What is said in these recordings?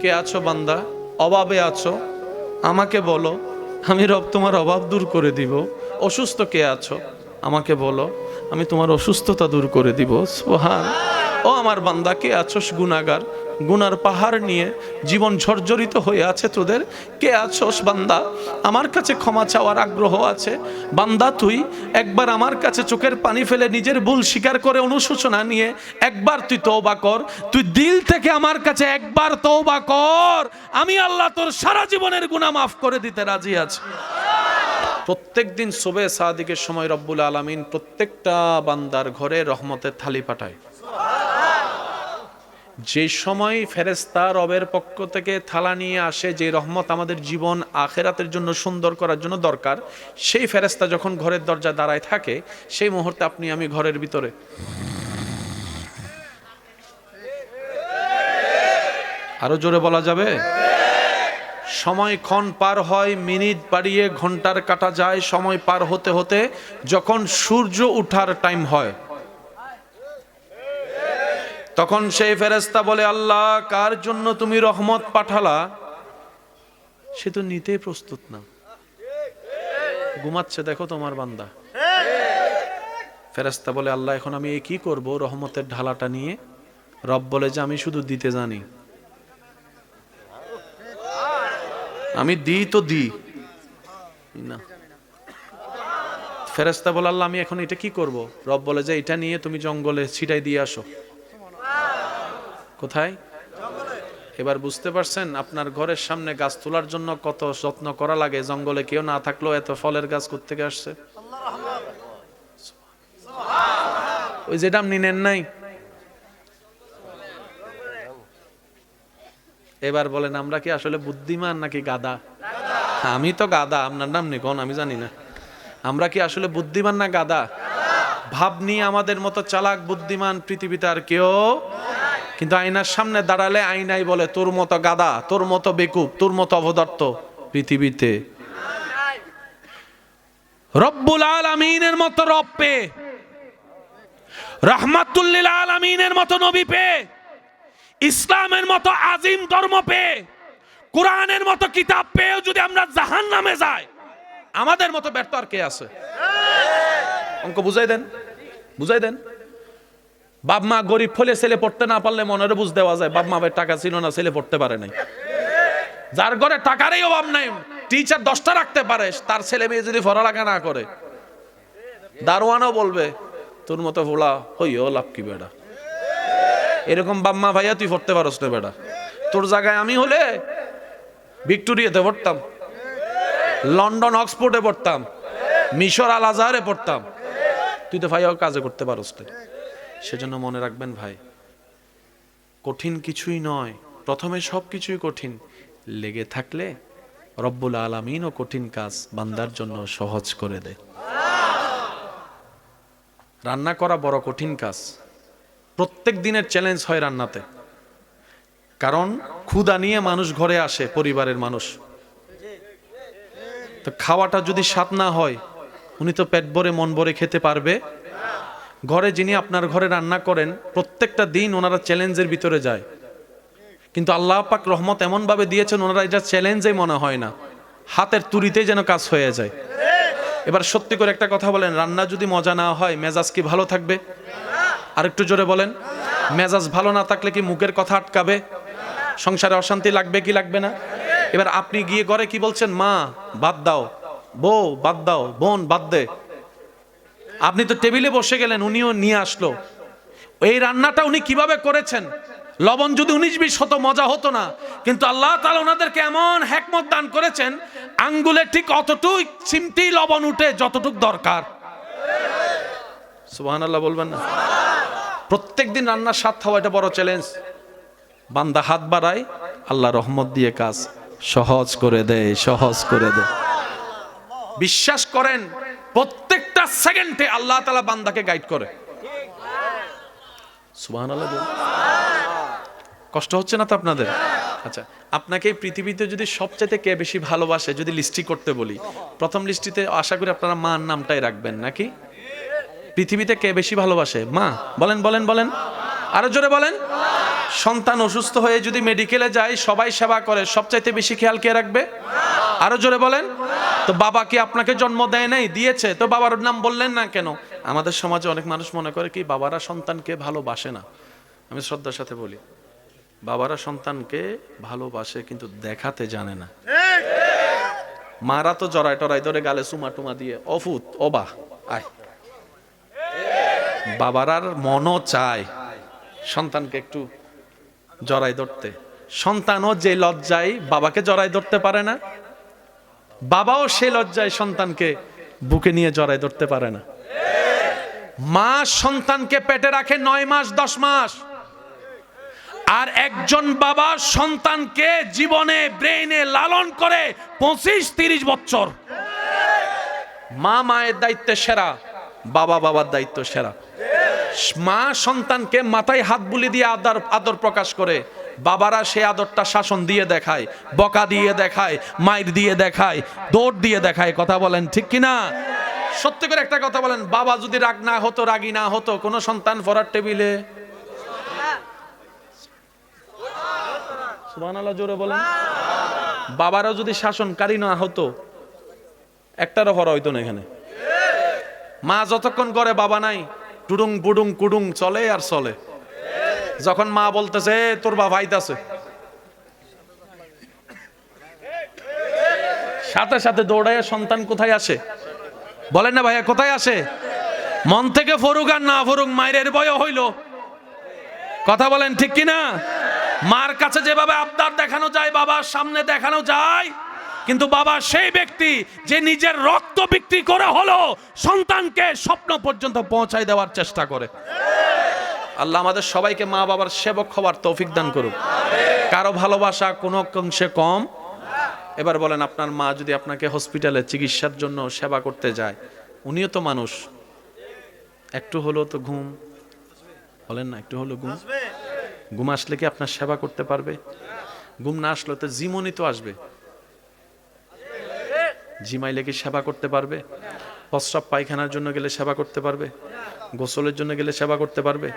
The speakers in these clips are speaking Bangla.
কে আছো বান্দা? অভাবে আছো, আমাকে বলো, আমি রব তোমার অভাব দূর করে দিব। অসুস্থ কে আছো, আমাকে বলো, আমি তোমার অসুস্থতা দূর করে দিব। সুবহান। ও আমার বান্দা, কে আছোস গুনাহগার, গুনার পাহাড় নিয়ে জীবন ঝরঝরিত হয়ে আছে তোদের? কে আছোস বান্দা, আমার কাছে ক্ষমা চাওয়ার আগ্রহ আছে? বান্দা তুই একবার আমার কাছে চোখের পানি ফেলে নিজের ভুল স্বীকার করে অনুশোচনা নিয়ে একবার তুই তওবা কর। তুই দিল থেকে আমার কাছে একবার তওবা কর, আমি আল্লাহ তোর সারা জীবনের গুনাহ মাফ করে দিতে রাজি আছি। প্রত্যেক দিন সুবে সাদিকের সময় রব্বুল আলামিন প্রত্যেকটা বান্দার ঘরে রহমতের থালি পাঠায়। যে সময় ফেরেশতা রবের পক্ষ থেকে থালা নিয়ে আসে, যে রহমত আমাদের জীবন আখেরাতের জন্য সুন্দর করার জন্য দরকার, সেই ফেরেশতা যখন ঘরের দরজা দাঁড়ায় থাকে, সেই মুহূর্তে আপনি আমি ঘরের ভিতরে আরো জোরে বলা যাবে, সময় ক্ষণ পার হয়, মিনিট বাড়িয়ে ঘন্টার কাটা যায়। সময় পার হতে হতে যখন সূর্য ওঠার টাইম হয়, তখন সেই ফেরেশতা বলে, আল্লাহ কার জন্য তুমি রহমত পাঠালা? সে তো নিতে প্রস্তুত না, ঘুমাচ্ছে দেখো তোমার বান্দা। ফেরেশতা বলে, আল্লাহ এখন আমি কি করব রহমতের ঢালাটা নিয়ে? রব বলে যে আমি শুধু দিতে জানি, আমি দিই তো দিই না। ফেরেশতা বলে, আল্লাহ আমি এখন এটা কি করব? রব বলে যে এটা নিয়ে তুমি জঙ্গলে ছিটাই দিয়ে আসো। কোথায়? এবার বুঝতে পারছেন আপনার ঘরের সামনে গাছ তোলার জন্য কত যত্ন করা লাগে। জঙ্গলে কেউ না থাকলেও এত ফলের গাছ কোত্থেকে আসছে? ওই যেটা আপনি নেন নাই। এবার বলেন আমরা কি আসলে বুদ্ধিমান নাকি গাদা? আমি তো গাদা, আপনার নাম নেই কোন আমি জানি না। আমরা কি আসলে বুদ্ধিমান না গাদা? ভাব নিয়ে আমাদের মতো চালাক বুদ্ধিমান পৃথিবীতে আর কেউ। কিন্তু আয়নার সামনে দাঁড়ালে আয়নাই বলে তোর মতো গাদা, তোর মতো বেকুব, তোর মতো অবদর্থ পৃথিবীতে। রব্বুল আলামিনের মতো রব পেয়ে, রাহমাতুল লিল আলামিনের মতো নবী পেয়ে, ইসলামের মতো আজিম ধর্ম পেয়ে, কোরআনের মতো কিতাব পেয়েও যদি আমরা জাহান্নামে যাই, আমাদের মতো ব্যর্থ আর কে আছে? অঙ্ক বুঝাই দেন, বুঝাই দেন। বাপ মা গরিব ফলে ছেলে পড়তে না পারলে মনের বুঝ দেওয়া যায় বাপ মা টাকা ছিল না, ছেলে পড়তে পারে নাই। যার ঘরে টাকারই অভাব নাই, টিচার 10টা রাখতে পারে, তার ছেলে মেয়ে যদি পড়ালেখা না করে, দারোয়ানও বলবে তোর মতো ভোলা হইও লাভ কি বেড়া। এরকম বাপ মা ভাইয়া তুই পড়তে পারস না বেড়া, তোর জায়গায় আমি হলে ভিক্টোরিয়াতে পড়তাম, লন্ডন অক্সফোর্ডে পড়তাম, মিশর আল আজহারে পড়তাম, তুই তো ভাইয়া কাজে করতে পারস না। সেজন্য মনে রাখবেন ভাই, কঠিন কিছুই নয়, প্রথমে সবকিছুই কঠিন, লেগে থাকলে রব্বুল আলামিন ও কঠিন কাজ বান্দার জন্য সহজ করে দেয়। রান্না করা বড় কঠিন কাজ, প্রত্যেক দিনের চ্যালেঞ্জ হয় রান্নাতে, কারণ ক্ষুধা নিয়ে মানুষ ঘরে আসে, পরিবারের মানুষ। তো খাওয়াটা যদি স্বাদ না হয়, উনি তো পেট ভরে মন ভরে খেতে পারবে? ঘরে যিনি আপনার ঘরে রান্না করেন, প্রত্যেকটা দিন ওনারা চ্যালেঞ্জের ভিতরে যায়, কিন্তু আল্লাহ পাক রহমত এমন ভাবে দিয়েছেন ওনারা এটা চ্যালেঞ্জই মনে হয় না, হাতের তুড়িতেই যেন কাজ হয়ে যায়। এবার সত্যি করে একটা কথা বলেন, রান্না যদি মজা না হয় মেজাজ কি ভালো থাকবে? আরেকটু জোরে বলেন, মেজাজ ভালো না থাকলে কি মুখের কথা আটকাবে? সংসারে অশান্তি লাগবে কি লাগবে না? এবার আপনি গিয়ে ঘরে কি বলছেন, মা বাদ দাও, বউ বাদ দাও, বোন বাদ দে। আপনি তো টেবিলে বসে গেলেন, উনিও নিয়ে আসলো। এই রান্নাটা উনি কিভাবে করেছেন? লবণ যদি 19-20 হতো মজা হতো না, কিন্তু আল্লাহ তাআলা ওনাদেরকে এমন হিকমত দান করেছেন, আঙ্গুলে ঠিক অতটুক চিমটি লবণ উঠে যতটুক দরকার। সুবহানাল্লাহ বলবেন না? প্রত্যেকদিন রান্নার স্বাদ হওয়া এটা বড় চ্যালেঞ্জ। বান্দা হাত বাড়ায়, আল্লাহ রহমত দিয়ে কাজ সহজ করে দেয়, সহজ করে দেয়। বিশ্বাস করেন, প্রত্যেকটা সেকেন্ডে আল্লাহ তাআলা বান্দাকে গাইড করে। সুবহানাল্লাহ। কষ্ট হচ্ছে না তো আপনাদের? আচ্ছা, আপনাকে এই পৃথিবীতে যদি সবচেয়ে কে বেশি ভালোবাসে যদি লিস্টি করতে বলি, প্রথম লিস্টিতে আশা করি আপনারা মার নামটাই রাখবেন নাকি? পৃথিবীতে কে বেশি ভালোবাসে? মা। বলেন বলেন বলেন, আরো জোরে বলেন। সন্তান অসুস্থ হয়ে যদি মেডিকেলে যায়, সবাই সেবা করে, সবচাইতে বেশি খেয়াল কে রাখবে? আরো জোরে বলেন। তো বাবা কি আপনাকে জন্ম দেয় নাই? দিয়েছে। তো বাবার নাম বললেন না কেন? আমাদের সমাজে অনেক মানুষ মনে করে কি বাবারা সন্তানকে ভালোবাসে না। আমি শ্রদ্ধার সাথে বলি, বাবারা সন্তানকে ভালোবাসে কিন্তু দেখাতে জানে না। মারা তো জড়াই টরাই ধরে গালে চুমা টুমা দিয়ে অফুত অবা আয়। বাবারার মনও চায় সন্তানকে একটু জড়াই ধরতে। সন্তানও যে লজ্জায় বাবাকে জড়াই ধরতে পারে না, বাবাও সেই লজ্জায় সন্তানকে বুকে নিয়ে জড়াই ধরতে পারে না। মা সন্তানকে পেটে রাখে 9 মাস 10 মাস, আর একজন বাবা সন্তানকে জীবনে ব্রেইনে লালন করে 25-30 বছর। মা মায়ের দায়িত্বে সেরা, বাবা বাবার দায়িত্ব সেরা। মা সন্তানকে মাথায় হাত বুলি দিয়ে আদর প্রকাশ করে, বাবারা সে আদরটা শাসন দিয়ে দেখায়, বকা দিয়ে দেখায়, মাইর দিয়ে দেখায়, দৌড় দিয়ে দেখায়। কথা বলেন ঠিক কিনা? সত্যি করে একটা কথা বলেন, বাবা যদি রাগ না হতো, রাগী না হতো, কোন সন্তান পড়ার টেবিলে সুবহানাল্লাহ জোরে বলেন। বাবারাও যদি শাসনকারী না হতো, একটারও পড়া হইতো না এখানে। মা যতক্ষণ করে বাবা নাই, টুডুং বুডুং কুডুং চলে আর চলে। যখন মা বলতেছে তোর বাবা আইতাছে, সাথে সাথে দৌড়ায় সন্তান কোথায় আসে? বলেন না ভাইয়া, কোথায় আসে? মন থেকে ফরুক আর না ফরুক, মায়ের ভয় হইল। কথা বলেন ঠিক কিনা? মার কাছে যেভাবে আবদার দেখানো যায়, বাবার সামনে দেখানো যায়, কিন্তু বাবা সেই ব্যক্তি যে নিজের রক্ত বিক্রি করে হলো সন্তানকে স্বপ্ন পর্যন্ত পৌঁছায় দেওয়ার চেষ্টা করে। আল্লাহ আমাদের সবাইকে মা বাবার সেবক হওয়ার তৌফিক দান করুক। কারো ভালোবাসা কোনো অংশে কম। এবার বলেন, আপনার মা যদি আপনাকে হসপিটালে চিকিৎসার জন্য সেবা করতে যায়, উনিও তো মানুষ, একটু হলো তো ঘুম, বলেন না, একটু হলো ঘুম আসলে কি আপনার সেবা করতে পারবে? ঘুম না আসলে তো জিমনি তো আসবে, জিমাইলে কি সেবা করতে পারবে? প্রস্রাব পায়খানার জন্য গেলে সেবা করতে পারবে? গোসলের জন্য গেলে সেবা করতে পারবে?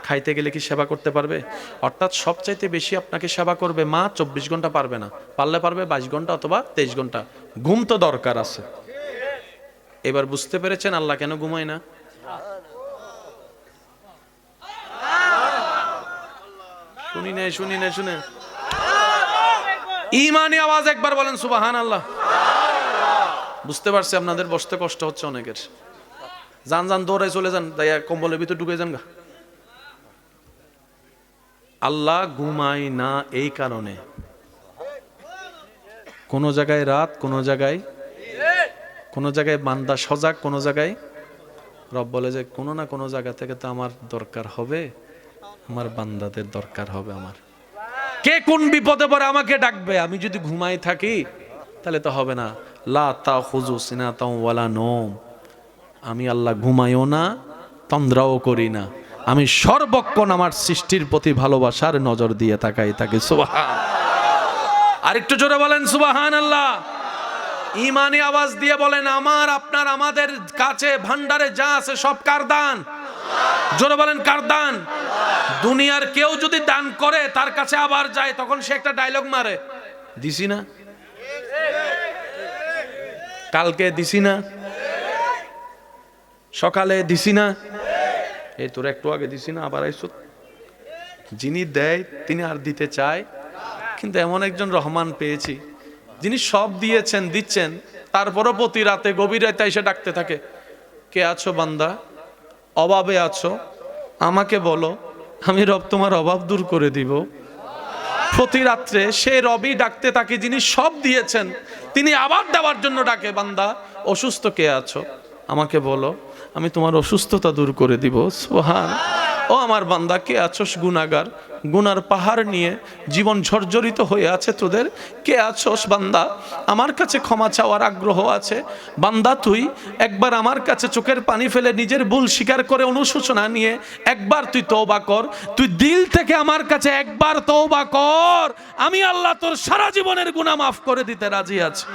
খাইতে গেলে কি সেবা করতে পারবে? অর্থাৎ সবচাইতে বেশি আপনাকে সেবা করবে মা। 24 ঘন্টা পারবে না, পারলে পারবে 22 ঘন্টা অথবা 23 ঘন্টা। ঘুম তো দরকার আছে। এবার বুঝতে পেরেছেন আল্লাহ কেন ঘুমায় না? শুনে ঈমানি আওয়াজ একবার বলেন সুবহানাল্লাহ। বুঝতে পারছি আপনাদের বসতে কষ্ট হচ্ছে অনেকের। যান দৌড়ায় চলে যান, দাইয়া কম্বলের ভিতর ঢুকে যান গা। আল্লাহ ঘুমায় না এই কারণে, কোন জায়গায় রাত, কোন জায়গায় বান্দা সজাগ, কোন জায়গায় রব বলে যে কোনো না কোনো জায়গা থেকে তো আমার দরকার হবে, আমার বান্দাদের দরকার হবে। আমার কে কোন বিপদে পড়ে আমাকে ডাকবে। আমি যদি ঘুমাই থাকি তাহলে তো হবে না। লা তাখুযু সিনাতাও ওয়ালা নওম, আমি আল্লাহ ঘুমাইও না, তন্দ্রাও করি না। আমি সর্বক্ষণ আমার সৃষ্টির প্রতি ভালোবাসার নজর দিয়ে তাকাই থাকি। সুবহান। আরেকটু জোরে বলেন সুবহানাল্লাহ। ঈমানি আওয়াজ দিয়ে বলেন, আমার আপনার আমাদের কাছে ভান্ডারে যা আছে সব কার দান? জোরে বলেন কার দান? দুনিয়ার কেউ যদি দান করে তার কাছে আবার যায়, তখন সে একটা ডায়লগ মারে, দিছি না, কালকে দিছি না, সকালে দিছি না, এই তোর একটু আগে দিছি না, আবার আইসো। যিনি দেয় তিনি আর দিতে চায়, কিন্তু এমন একজন রহমান পেয়েছি যিনি সব দিয়েছেন, দিচ্ছেন, তারপরও প্রতি রাতে গভীর রাতে এসে ডাকতে থাকে, কে আছো বান্দা, অভাবে আছো, আমাকে বলো, আমি রব তোমার অভাব দূর করে দিব। প্রতি রাত্রে সে রবই ডাকতে থাকে, যিনি সব দিয়েছেন তিনি আবার দেওয়ার জন্য ডাকে, বান্দা অসুস্থ কে আছো, আমাকে বলো, আমি তোমার অসুস্থতা দূর করে দিব। সুবহান। ও আমার বান্দা কে আছোস গুনাহগার, গুনার পাহাড় নিয়ে জীবন ঝরঝরিত হয়ে আছে তোদের, কে আছোস বান্দা আমার কাছে ক্ষমা চাওয়ার আগ্রহ আছে। বান্দা তুই একবার আমার কাছে চোখের পানি ফেলে নিজের ভুল স্বীকার করে অনুশোচনা নিয়ে একবার তুই তওবা কর, তুই দিল থেকে আমার কাছে একবার তওবা কর, আমি আল্লাহ তোর সারা জীবনের গুনাহ মাফ করে দিতে রাজি আছি।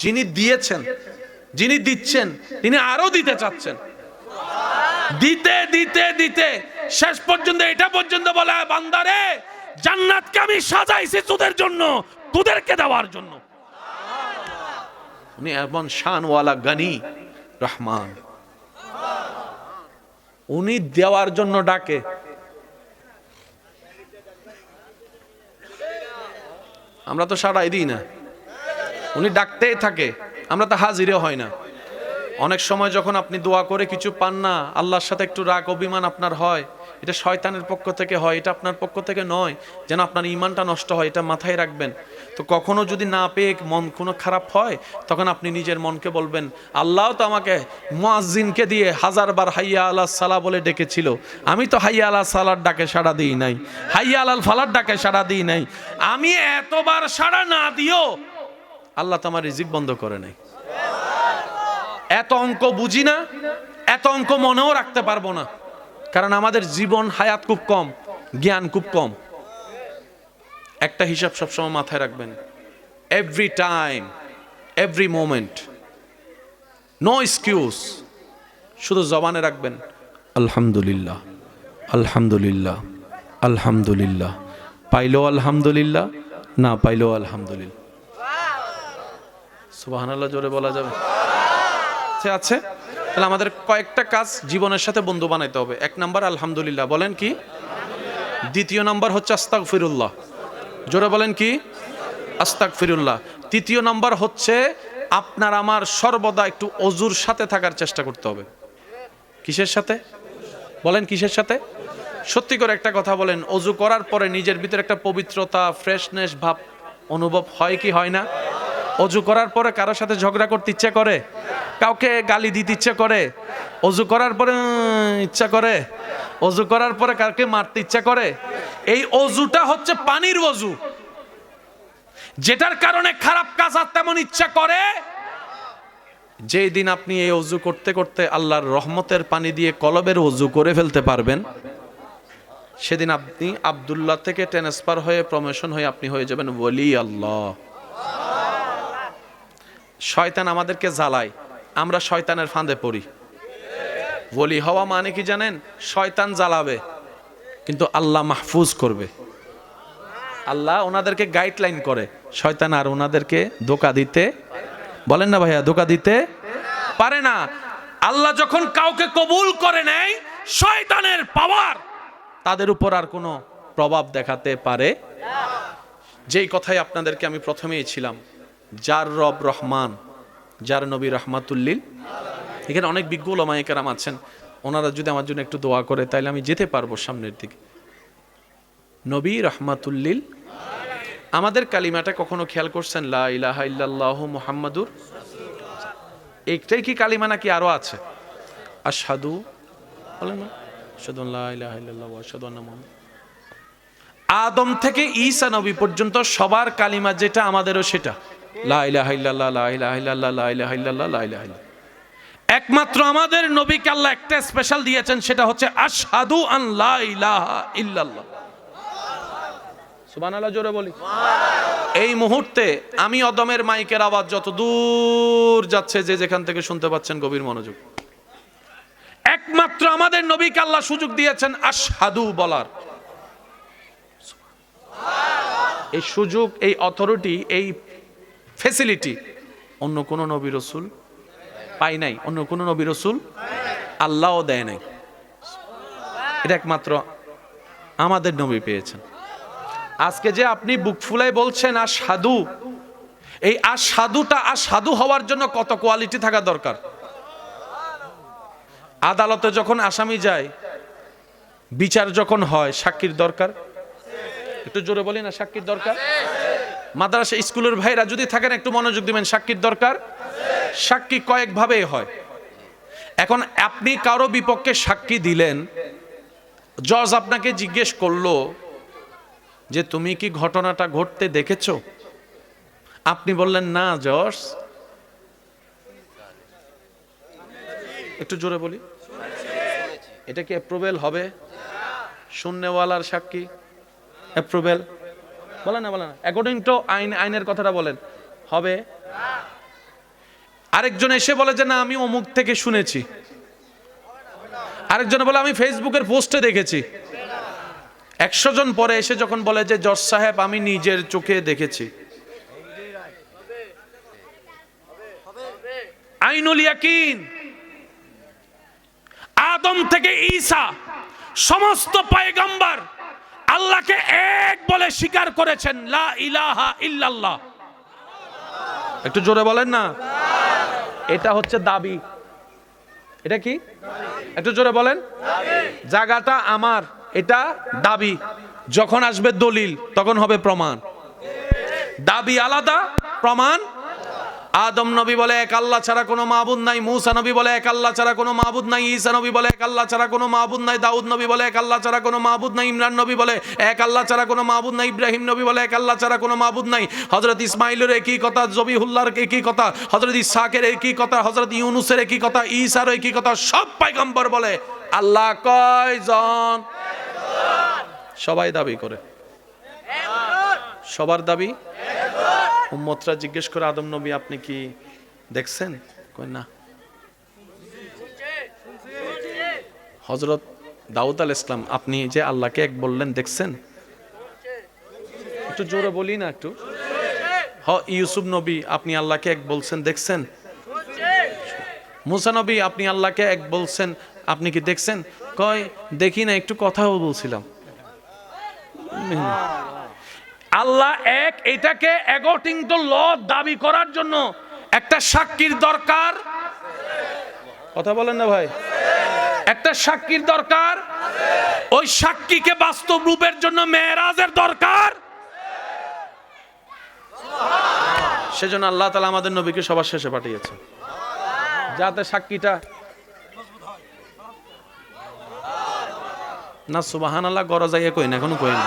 যিনি দিয়েছেন, যিনি দিচ্ছেন, তিনি আরো দিতে চাচ্ছেন। দিতে দিতে দিতে শেষ পর্যন্ত এটা পর্যন্ত বলা হয়, বান্দারে জান্নাতকে আমি সাজাইছি তোদের জন্য, তোদেরকে দেওয়ার জন্য। উনি এমন শানওয়ালা গনি রহমান, উনি দেওয়ার জন্য ডাকে। আমরা তো সাড়াই দিই না, উনি ডাকতেই থাকে, আমরা তো হাজিরে হয় না। অনেক সময় যখন আপনি দোয়া করে কিছু পান না, আল্লাহর সাথে একটু রাগ অভিমান আপনার হয়, এটা শয়তানের পক্ষ থেকে হয়, এটা আপনার পক্ষ থেকে নয়, যেন আপনার ঈমানটা নষ্ট হয়, এটা মাথায় রাখবেন। তো কখনো যদি না পেয়ে মন কোনো খারাপ হয়, তখন আপনি নিজের মনকে বলবেন, আল্লাহ তো আমাকে মুয়াজ্জিনকে দিয়ে 1000 বার হাইয়া আলা সালা বলে ডেকেছিল, আমি তো হাইয়া আলা সালার ডাকে সাড়া দিই নাই, হাইয়া আলাল ফালার ডাকে সাড়া দিই নাই, আমি এতবার সাড়া না দিও আল্লাহ তো আমার রিজিক বন্ধ করে নাই। এত অঙ্ক বুঝি না, এত অঙ্ক মনেও রাখতে পারবো না, কারণ আমাদের জীবন হায়াত খুব কম, জ্ঞান খুব কম। একটা হিসাব সবসময় মাথায় রাখবেন, every time, every moment, no excuse, শুধু জবানে রাখবেন আলহামদুলিল্লাহ, আলহামদুলিল্লাহ, আলহামদুলিল্লাহ, পাইলো আলহামদুলিল্লাহ, না পাইলো আলহামদুলিল্লাহ। সুবহানাল্লাহ জোরে বলা যাবে? আছে। তাহলে আমাদের কয়েকটা কাজ জীবনের সাথে বন্ধু বানাইতে হবে। 1 নাম্বার আলহামদুলিল্লাহ, বলেন কি? দ্বিতীয় নাম্বার হচ্ছে আস্তাগফিরুল্লাহ, জোরে বলেন কি? আস্তাগফিরুল্লাহ। তৃতীয় নাম্বার হচ্ছে আপনার আমার সর্বদা একটু অজুর সাথে থাকার চেষ্টা করতে হবে। কিসের সাথে? বলেন কিসের সাথে? সত্যি করে একটা কথা বলেন, অজু করার পরে নিজের ভিতরে একটা পবিত্রতা, ফ্রেশনেস ভাব অনুভব হয় কি হয় না? অজু করার পরে কারোর সাথে ঝগড়া করতে ইচ্ছা করে, কাউকে গালি দিতে ইচ্ছা করে, অজু করার পরে ইচ্ছা করে, অজু করার পরে কাউকে মারতে ইচ্ছা করে। এই অজুটা হচ্ছে পানির অজু, যেটার কারণে খারাপ কাজ আর তেমন ইচ্ছা করে। যেই দিন আপনি এই অজু করতে করতে আল্লাহর রহমতের পানি দিয়ে কলবের অজু করে ফেলতে পারবেন, সেদিন আপনি আব্দুল্লাহ থেকে ট্রান্সফার হয়ে প্রমোশন হয়ে আপনি হয়ে যাবেন ওলি আল্লাহ। শয়তান আমাদেরকে জ্বালায়, আমরা শয়তানের ফাঁদে পড়ি। ওলি হওয়া মানে কি জানেন? শয়তান জ্বালাবে কিন্তু আল্লাহ মাহফুজ করবে, আল্লাহ ওনাদেরকে গাইডলাইন করে, শয়তান আর ওনাদেরকে ধোঁকা দিতে, বলেন না ভাইয়া, ধোঁকা দিতে পারে না। আল্লাহ যখন কাউকে কবুল করে নেয়, শয়তানের পাওয়ার তাদের উপর আর কোনো প্রভাব দেখাতে পারে। যেই কথাই আপনাদেরকে আমি প্রথমেই ছিলাম, যার রব রহমান, যার নবী রহমাতুল্লিল। এখানে অনেক বিজ্ঞ উলামায়ে কেরাম আছেন, ওনারা যদি আমার জন্য একটু দোয়া করে তাহলে আমি যেতে পারবো সামনের দিকে। নবী রহমাতুল্লিল। আমাদের কালিমাটা কখনো খেয়াল করছেন? লা ইলাহা ইল্লাল্লাহু মুহাম্মাদুর, একটাই কি কালিমা নাকি আরো আছে? আশহাদু, বলেন না, আশহাদু লা ইলাহা ইল্লাল্লাহু ওয়া আশহাদু আন্না মুহাম্মাদ। আদম থেকে ঈসা নবী পর্যন্ত সবার কালিমা যেটা, আমাদেরও সেটা, লা ইলাহা ইল্লাল্লাহ, লা ইলাহা ইল্লাল্লাহ, লা ইলাহা ইল্লাল্লাহ, লা ইলাহা ইল্লাল্লাহ। একমাত্র আমাদের নবীকে আল্লাহ একটা স্পেশাল দিয়েছেন, সেটা হচ্ছে আশহাদু আন লা ইলাহা ইল্লাল্লাহ। সুবহানাল্লাহ জোরে বলি। এই মুহূর্তে আমি অদমের মাইকের আওয়াজ যত দূর যাচ্ছে, যে যেখান থেকে শুনতে পাচ্ছেন গভীর মনোযোগ। একমাত্র আমাদের নবীকে আল্লাহ সুযোগ দিয়েছেন আশহাদু বলার। এই সুযোগ, এই অথরিটি, এই ফ্যাসিলিটি অন্য কোন নবী রাসূল পাই নাই, অন্য কোন নবী রাসূল আল্লাহও দেয় নাই। এটা একমাত্র আমাদের নবী পেয়েছেন। আজকে যে আপনি বুক ফুলাই বলছেন আশহাদু, এই আশহাদুটা, আশহাদু হওয়ার জন্য কত কোয়ালিটি থাকা দরকার। আদালতে যখন আসামি যায়, বিচার যখন হয়, সাক্ষীর দরকার। একটু জোরে বলি না, সাক্ষীর দরকার। মাদ্রাসা স্কুলের ভাইরা যদি থাকেন একটু মনোযোগ দিবেন, সাক্ষীর দরকার। সাক্ষী কয়েক ভাবে হয়। এখন আপনি কারো বিপক্ষে সাক্ষী দিলেন, জজ আপনাকে জিজ্ঞেস করলো যে তুমি কি ঘটনাটা ঘটতে দেখেছো? আপনি বললেন না জজ। একটু জোরে বলি, এটা কি অ্যাপ্রুভেল হবে? শূন্যওয়ালার সাক্ষী অ্যাপ্রুভেল? বলেন না, বলেন না। অ্যাকর্ডিং টু আইন, আইনের কথাটা বলেন, হবে? আরেকজন এসে বলে যে না আমি অমুক থেকে শুনেছি। আরেকজন বলে আমি ফেসবুকের পোস্টে দেখেছি। 100 জন পরে এসে যখন বলে যে জজ সাহেব আমি নিজের চোখে দেখেছি। আইনুল ইয়াকিন, আদম থেকে ঈসা সমস্ত পয়গম্বর আল্লাহকে এক বলে স্বীকার করেছেন, লা ইলাহা ইল্লাল্লাহ। একটু জোরে বলেন না। এটা হচ্ছে দাবি। এটা কি? একটু জোরে বলেন। জায়গাটা আমার, এটা দাবি। যখন আসবে দলিল তখন হবে প্রমাণ। দাবি আলাদা, প্রমাণ। আদম নবী বলে এক আল্লাহ ছাড়া কোনো মাবুদ নাই, মূসা নবী বলে এক আল্লাহ ছাড়া কোনো মাবুদ নাই, ঈসা নবী বলে এক আল্লাহ ছাড়া কোনো মাবুদ নাই, দাউদ নবী বলে এক আল্লাহ ছাড়া কোনো মাবুদ নাই, ইমরান নবী বলে এক আল্লাহ ছাড়া কোনো মাবুদ নাই, ইব্রাহিম নবী বলে এক আল্লাহ ছাড়া কোনো মাবুদ নাই, হযরত ইসমাঈলের একই কথা, জবিহুল্লাহর একই কথা, হযরত ইসহাকের একই কথা, হযরত ইউনূসের একই কথা, ঈসার একই কথা। সব পয়গম্বর বলে আল্লাহ কয়জন? সবাই দাবি করে, সবার দাবি। উম্মতরা জিজ্ঞেস করে আদম নবী আপনি কি দেখছেন? কই না। হযরত দাউদ আলাইহিস সালাম আপনি যে আল্লাহকে এক বললেন দেখছেন? একটু জোরে বলি না একটু। ইউসুফ নবী আপনি আল্লাহকে এক বলছেন দেখছেন? মুসা নবী আপনি আল্লাহকে এক বলছেন, আপনি কি দেখছেন? কয় দেখি না, একটু কথাও বলছিলাম। আল্লাহ এক, এটাকে অ্যাকর্ডিং টু ল দাবি করার জন্য একটা সাক্ষীর দরকার। কথা বলেন না ভাই। একটা সাক্ষীর দরকার। ওই সাক্ষীকে বাস্তব রূপের জন্য মেরাজের দরকার। সেজন্য আল্লাহ তাআলা আমাদের নবীকে সবার শেষে পাঠিয়েছে, যাতে সাক্ষীটা না। সুবহানাল্লাহ, গরজাইয়া কই না, এখনো কই না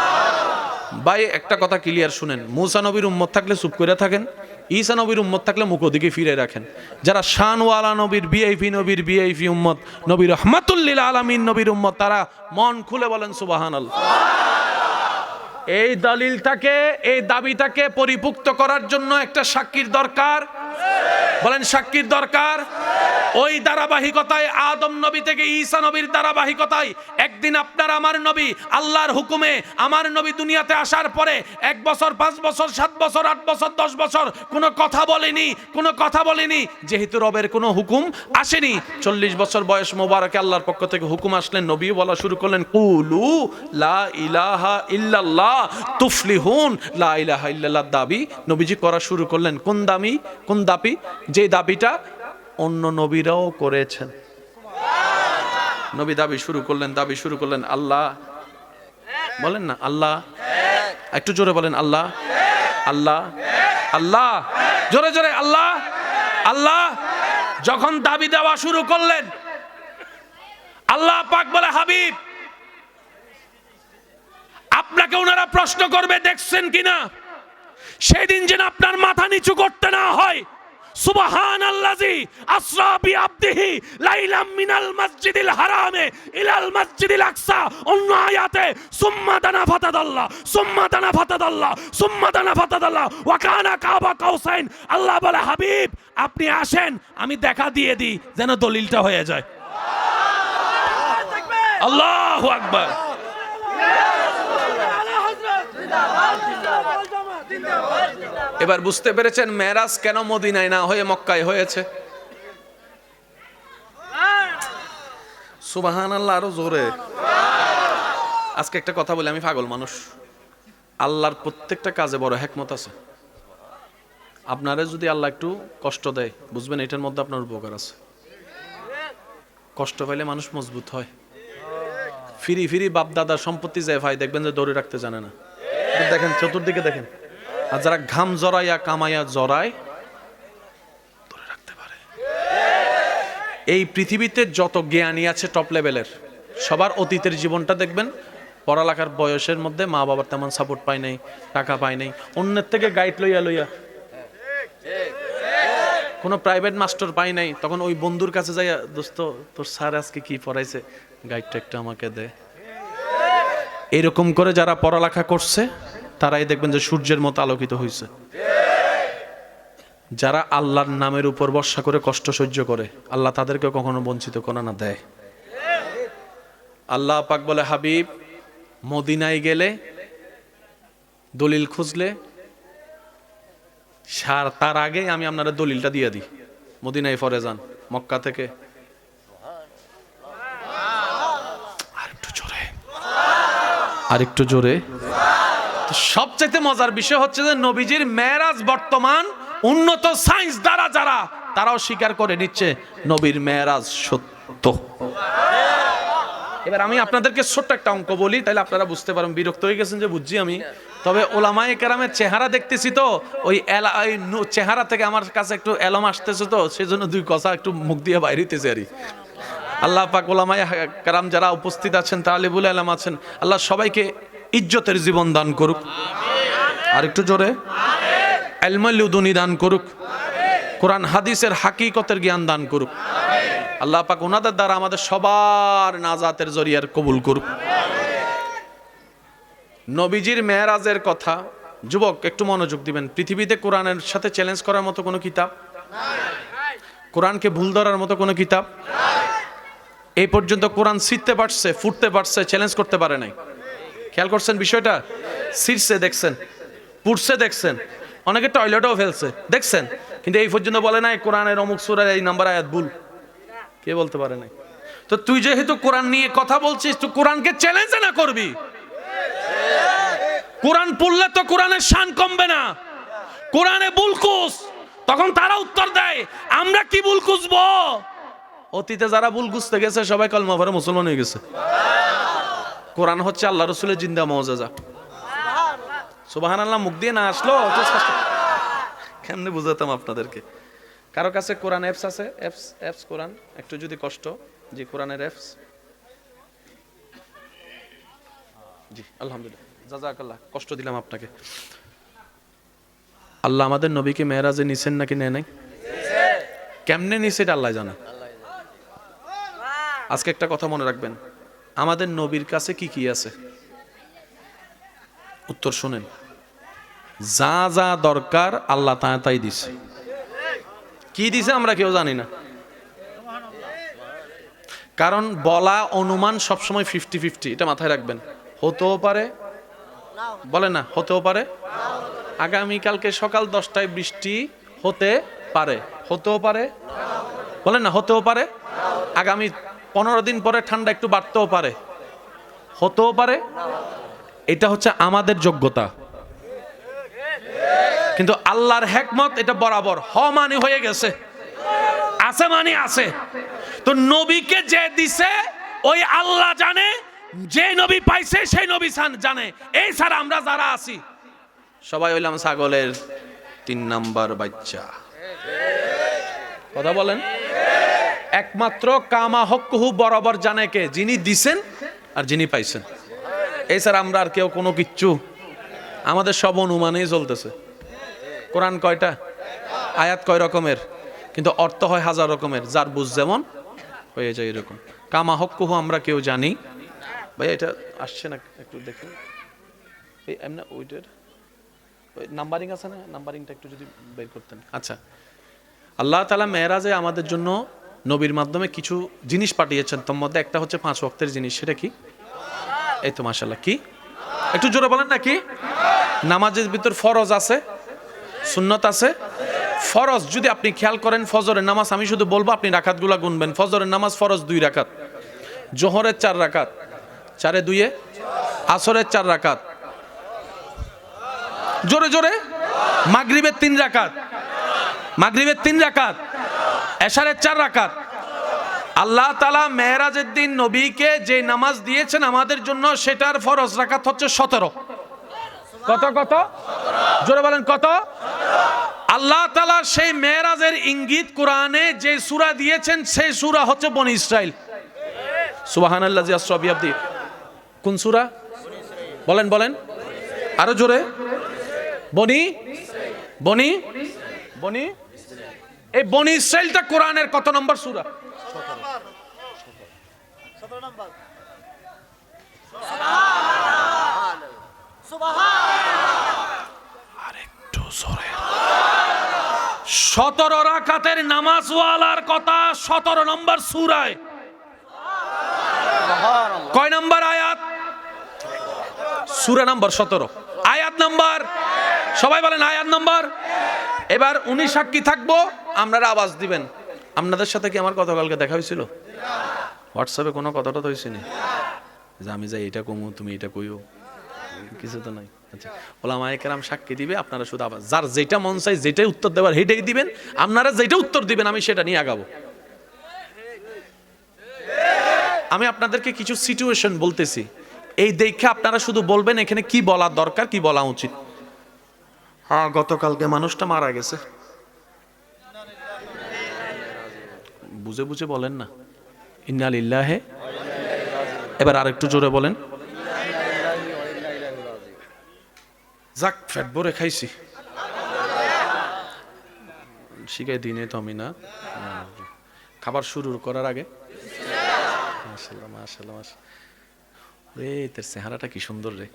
ভাই। একটা কথা ক্লিয়ার শুনেন, মুসা নবীর উম্মত থাকলে চুপ করে থাকেন, ঈসা নবীর উম্মত থাকলে মুখ দিকে ফিরে রাখেন। যারা শানওয়ালা নবীর নবীর ভিআইপি উম্মত, নবী রাহমাতুল লিল আলামিন নবীর উম্মত, তারা মন খুলে বলেন সুবহানাল্লাহ। এই দলিলটাকে, এই দাবিটাকে পরিপুক্ত করার জন্য একটা সাক্ষীর দরকার। বলেন সাক্ষীর দরকার। ওই ধারাবাহিকতায় আদম নবী থেকে ঈসা নবীর ধারাবাহিকতায় একদিন আপনার আমার নবী আল্লাহর হুকুমে, আমার নবী দুনিয়াতে আসার পরে 1 বছর, 5 বছর, 7 বছর, 8 বছর, 10 বছর কোনো কথা বলেনি, কোনো কথা বলেনি। যেহেতু রবের কোনো হুকুম আসেনি, 40 বছর বয়স মোবারকে আল্লাহর পক্ষ থেকে হুকুম আসলেন, নবী বলা শুরু করলেন কুলু লা ইলাহা ইল্লাল্লাহ তুফলিহুন। লা ইলাহা ইল্লাল্লাহ দাবি নবীজি করা শুরু করলেন। কোন দাবি? কোন দাবি? যে দাবিটা অন্য নবীরাও করেছেন। নবী দাবি শুরু করলেন, দাবি শুরু করলেন আল্লাহ। বলেন না আল্লাহ। একটু জোরে বলেন আল্লাহ, আল্লাহ, আল্লাহ, জোরে জোরে আল্লাহ, আল্লাহ। যখন দাবি দেওয়া শুরু করলেন, আল্লাহ পাক বলে হাবিব আপনাকে ওনারা প্রশ্ন করবে দেখছেন কিনা, সেদিন যেন আপনার মাথা নিচু করতে না হয়। সুবহানাল্লাযী আসরা বিআবদিহি লাইলাম মিনাল মাসজিদিল হারামে ইলাল মাসজিদিল আকসা। অন্য আয়াতে সুম্মা দানা ফাতাদাল্লাহ, সুম্মা দানা ফাতাদাল্লাহ, সুম্মা দানা ফাতাদাল্লাহ ওয়া কানা কাবা কাউসাইন। আল্লাহ বলে হাবিব আপনি আসেন, আমি দেখা দিয়ে দিই যেন দলিলটা হয়ে যায়। আল্লাহু আকবার। এবার বুঝতে পেরেছেন মেরাজ কেন মদিনায় না হয়ে মক্কায় হয়েছে? সুবহানাল্লাহ, আরো জোরে। আজকে একটা কথা বলি, আমি পাগল মানুষ। আল্লাহর প্রত্যেকটা কাজে বড় হিকমত আছে। আপনারা যদি আল্লাহ একটু কষ্ট দেয়, বুঝবেন এটার মধ্যে আপনার উপকার আছে। কষ্ট পাইলে মানুষ মজবুত হয়। ফিরি ফিরি বাপ দাদার সম্পত্তি যায় ভাই, দেখবেন যে ধরে রাখতে জানে না। দেখেন চতুর্দিকে দেখেন, আর যারা ঘাম জড়াইয়া কামাইয়া জড়ায় ধরে রাখতে পারে। এই পৃথিবীতে যত জ্ঞানী আছে টপ লেভেলের, সবার অতীতের জীবনটা দেখবেন, পড়ালেখার বয়সের মধ্যে মা বাবার তেমন সাপোর্ট পায় নাই, টাকা পায় নাই, অন্যের থেকে গাইড লইয়া লইয়া, কোনো প্রাইভেট মাস্টার পাই নাই, তখন ওই বন্ধুর কাছে যাইয়া দোস্ত তোর স্যার আজকে কি পড়াইছে, গাইডটা একটু আমাকে দে। এরকম করে যারা পড়ালেখা করছে তারাই দেখবেন যে সূর্যের মতো আলোকিত হয়েছে। যারা আল্লাহর নামের উপর ভরসা করে কষ্ট সহ্য করে, আল্লাহ তাদেরকে কখনো বঞ্চিত করে না, দেয়। আল্লাহ পাক বলে, হাবিব মদিনায় গেলে দলিল খুঁজলে তার আগে আমি আপনারা দলিলটা দিয়ে দিই, মদিনায় ফরে যান মক্কা থেকে। আরেকটু জোরে। সবচেয়ে মজার বিষয় হচ্ছে যে নবীজির মেরাজ বর্তমান উন্নত সায়েন্স দ্বারা যারা, তারাও স্বীকার করে নিচ্ছে নবীর মেরাজ সত্য। এবার আমি আপনাদেরকে ছোট্ট একটা অঙ্ক বলি, তাহলে আপনারা বুঝতে পারেন। বিরক্ত হয়ে গেছেন যে বুঝছি আমি, তবে ওলামায়ে কেরামের চেহারা দেখতেছি তো, ওই চেহারা থেকে আমার কাছে একটু এলম আসতেছে, তো সেজন্য দুই কথা একটু মুখ দিয়ে বাইরেতেছে আর কি। আল্লাহ পাক ওলামায়ে কেরাম যারা উপস্থিত আছেন, তালিবুল ইলম আছেন, আল্লাহ সবাইকে ইজ্জতের জীবন দান করুক, আর একটু জোরে ইলমুল লুদুনি দান করুক, কোরআন হাদিসের হাকিকতের জ্ঞান দান করুক। আল্লাহ পাক ওনাদের দ্বারা আমাদের সবার নাজাতের জরিয়ার কবুল করুক। নবীজির মেরাজের কথা, যুবক একটু মনোযোগ দিবেন। পৃথিবীতে কোরআনের সাথে চ্যালেঞ্জ করার মতো কোনো কিতাব নাই, কোরআনকে ভুল ধরার মতো কোনো কিতাব নাই। এই পর্যন্ত কোরআন ছিঁড়তে পারছে, ফুটতে পারছে, চ্যালেঞ্জ করতে পারে নাই। খেয়াল করছেন বিষয়টা? ছিঁড়ছে দেখছেন, পুড়ছে দেখছেন, অনেকে টয়লেটও ফেলছে দেখছেন, কিন্তু এই পর্যন্ত বলে নাই কোরআনের অমুক সূরার এই নাম্বার আয়াত ভুল। কে বলতে পারে নাই? তো তুই যেহেতু কোরআন নিয়ে কথা বলছিস, তুই কোরআনকে চ্যালেঞ্জ না করবি। কোরআন পড়লে তো কোরআনের শান কমবে না। কোরআনে ভুল খুঁজ, তখন তারা উত্তর দেয় আমরা কি ভুল খুঁজবো? অতীতে যারা ভুল খুঁজতে গেছে সবাই কলমা পড়ে মুসলমান হয়ে গেছে। কোরআন হচ্ছে আল্লাহ রাসূলের জিন্দা মুআজিজা। সুবহানাল্লাহ মুখ দিয়ে না আসলো কেমনে বুঝাতাম আপনাদেরকে? কারো কাছে কোরআন অ্যাপস আছে? অ্যাপস কোরআন একটু যদি কষ্ট, জি কোরআনের অ্যাপস, জি আলহামদুলিল্লাহ, জাযাকাল্লাহ, কষ্ট দিলাম আপনাকে। আল্লাহ আমাদের নবীকে মেরাজে নিছেন নাকি নেয় নাই? কেমনে নিছে এটা আল্লাহ জানে। আজকে একটা কথা মনে রাখবেন, আমাদের নবীর কাছে কি কি আছে? উত্তর শুনেন, যা যা দরকার আল্লাহ তাই দিছে। কি দিছে আমরা কেউ জানি না, কারণ বলা অনুমান সবসময় 50-50, এটা মাথায় রাখবেন। হতেও পারে, বলে না হতেও পারে, আগামীকালকে সকাল 10টায় বৃষ্টি হতে পারে, হতেও পারে, বলেন না হতেও পারে, আগামী 15 দিন পরে ঠান্ডা একটু বাড়তেও পারে, হতেও পারে। এটা হচ্ছে আমাদের যোগ্যতা, কিন্তু আল্লাহর হিকমত এটা বরাবর হ মানে হয়ে গেছে, আছে মানে আছে। তো নবীকে যে দিছে ওই আল্লাহ জানে, যে নবী পাইছে সেই নবী জানে। এই ছাড়া আমরা যারা আছি সবাই হইলাম ছাগলের 3 নাম্বার বাচ্চা। কথা বলেন? একমাত্র কামা হক্কুহু বরাবর জানে কে? যিনি দিছেন আর যিনি পাইছেন। এই ছাড়া আমরা আর কেউ কোনো কিচ্ছু, আমাদের সব অনুমানেই চলতেছে। কোরআন কয়টা? আয়াত কয় রকমের? কিন্তু অর্থ হয় হাজার রকমের, যার বুঝ যেমন হয়ে যায় এরকম। কামা হক্কুহু আমরা কেউ জানি। ভাই এটা আসছে না, একটু দেখুন। এই এমনি ওইটার ওই নাম্বারিং আছে না, নাম্বারিংটা একটু যদি বের করতেন। আচ্ছা, আল্লাহ তাআলা মেরাজে আমাদের জন্য নবীর মাধ্যমে কিছু জিনিস পাঠিয়েছেন, তার মধ্যে একটা হচ্ছে 5 ওয়াক্তের জিনিস। সেটা কি? এই তো মাশাআল্লাহ, কি একটু জোরে বলেন না কি? নামাজের ভিতর ফরজ আছে, সুন্নত আছে। ফরজ যদি আপনি খেয়াল করেন, ফজরের নামাজ আমি শুধু বলবো, আপনি রাকাতগুলো গুনবেন। ফজরের নামাজ ফরজ 2 রাকাত, জোহরের 4 রাকাত, 4 2 আসরের 4 রাকাত, জোরে জোরে মাগরিবের 3 রাকাত, মাগরিবের 3 রাকাত, এশারের 4 রাকাত। আল্লাহ তাআলা মেরাজের দিন নবীকে যে নামাজ দিয়েছেন আমাদের জন্য, সেটার ফরজ রাকাত হচ্ছে 17। কত কত? জোরে বলেন কত? আল্লাহ তাআলা সেই মেরাজের ইঙ্গিত কোরআনে যে সূরা দিয়েছেন, সেই সূরা হচ্ছে বনী ইসরাইল। সুবহানাল্লাযী আসরা বিআবদি। কোন সূরা? বলেন বলেন আরো জোরে। বনী বনী বনী এই বনী ইসরাইলটা কোরআনের কত নম্বর সূরা? 17 নম্বর। সুবহানাল্লাহ, আরেকটু জোরে। 17 রাকাতের নামাজওয়ালার কথা 17 নম্বর সূরায়। কয় নাম্বার আয়াত? সূরা নাম্বার 17, আয়াত নাম্বার, সবাই বলেন আয়াত নাম্বার। এবার উনি সাক্ষী থাকবো, আপনারা আওয়াজ দিবেন। আপনাদের সাথে কি আমার গতকালকে দেখা হয়েছিল? হোয়াটসঅ্যাপে কোনো কথাটা তো হয়েছে না যে আমি যাই এটা কমু তুমি এটা কইও, কিছু তো নাই। আচ্ছা, ওলামায়ে কেরাম সাক্ষী দিবে, আপনারা শুধু আওয়াজ, যার যেটা মন চাই যেটাই উত্তর দেওয়ার সেটাই দিবেন। আপনারা যেটা উত্তর দিবেন আমি সেটা নিয়ে আগাবো। আমি আপনাদেরকে কিছু সিচুয়েশন বলতেছি, এই দেখে আপনারা শুধু বলবেন এখানে কি বলা দরকার, কি বলা উচিত। হ্যাঁ, গতকালকে মানুষটা মারা গেছে, বুঝে বুঝে বলেন না ইন্না লিল্লাহি। এবার আরেকটু জোরে বলেন। যাক, ফ্যাট ভরে খাইছি, শিখাই দিনে তো আমি না। খাবার শুরু করার আগে মাশাআল্লাহ মাশাআল্লাহ মাশাআল্লাহ, রে তোর চেহারাটা কি সুন্দর রে।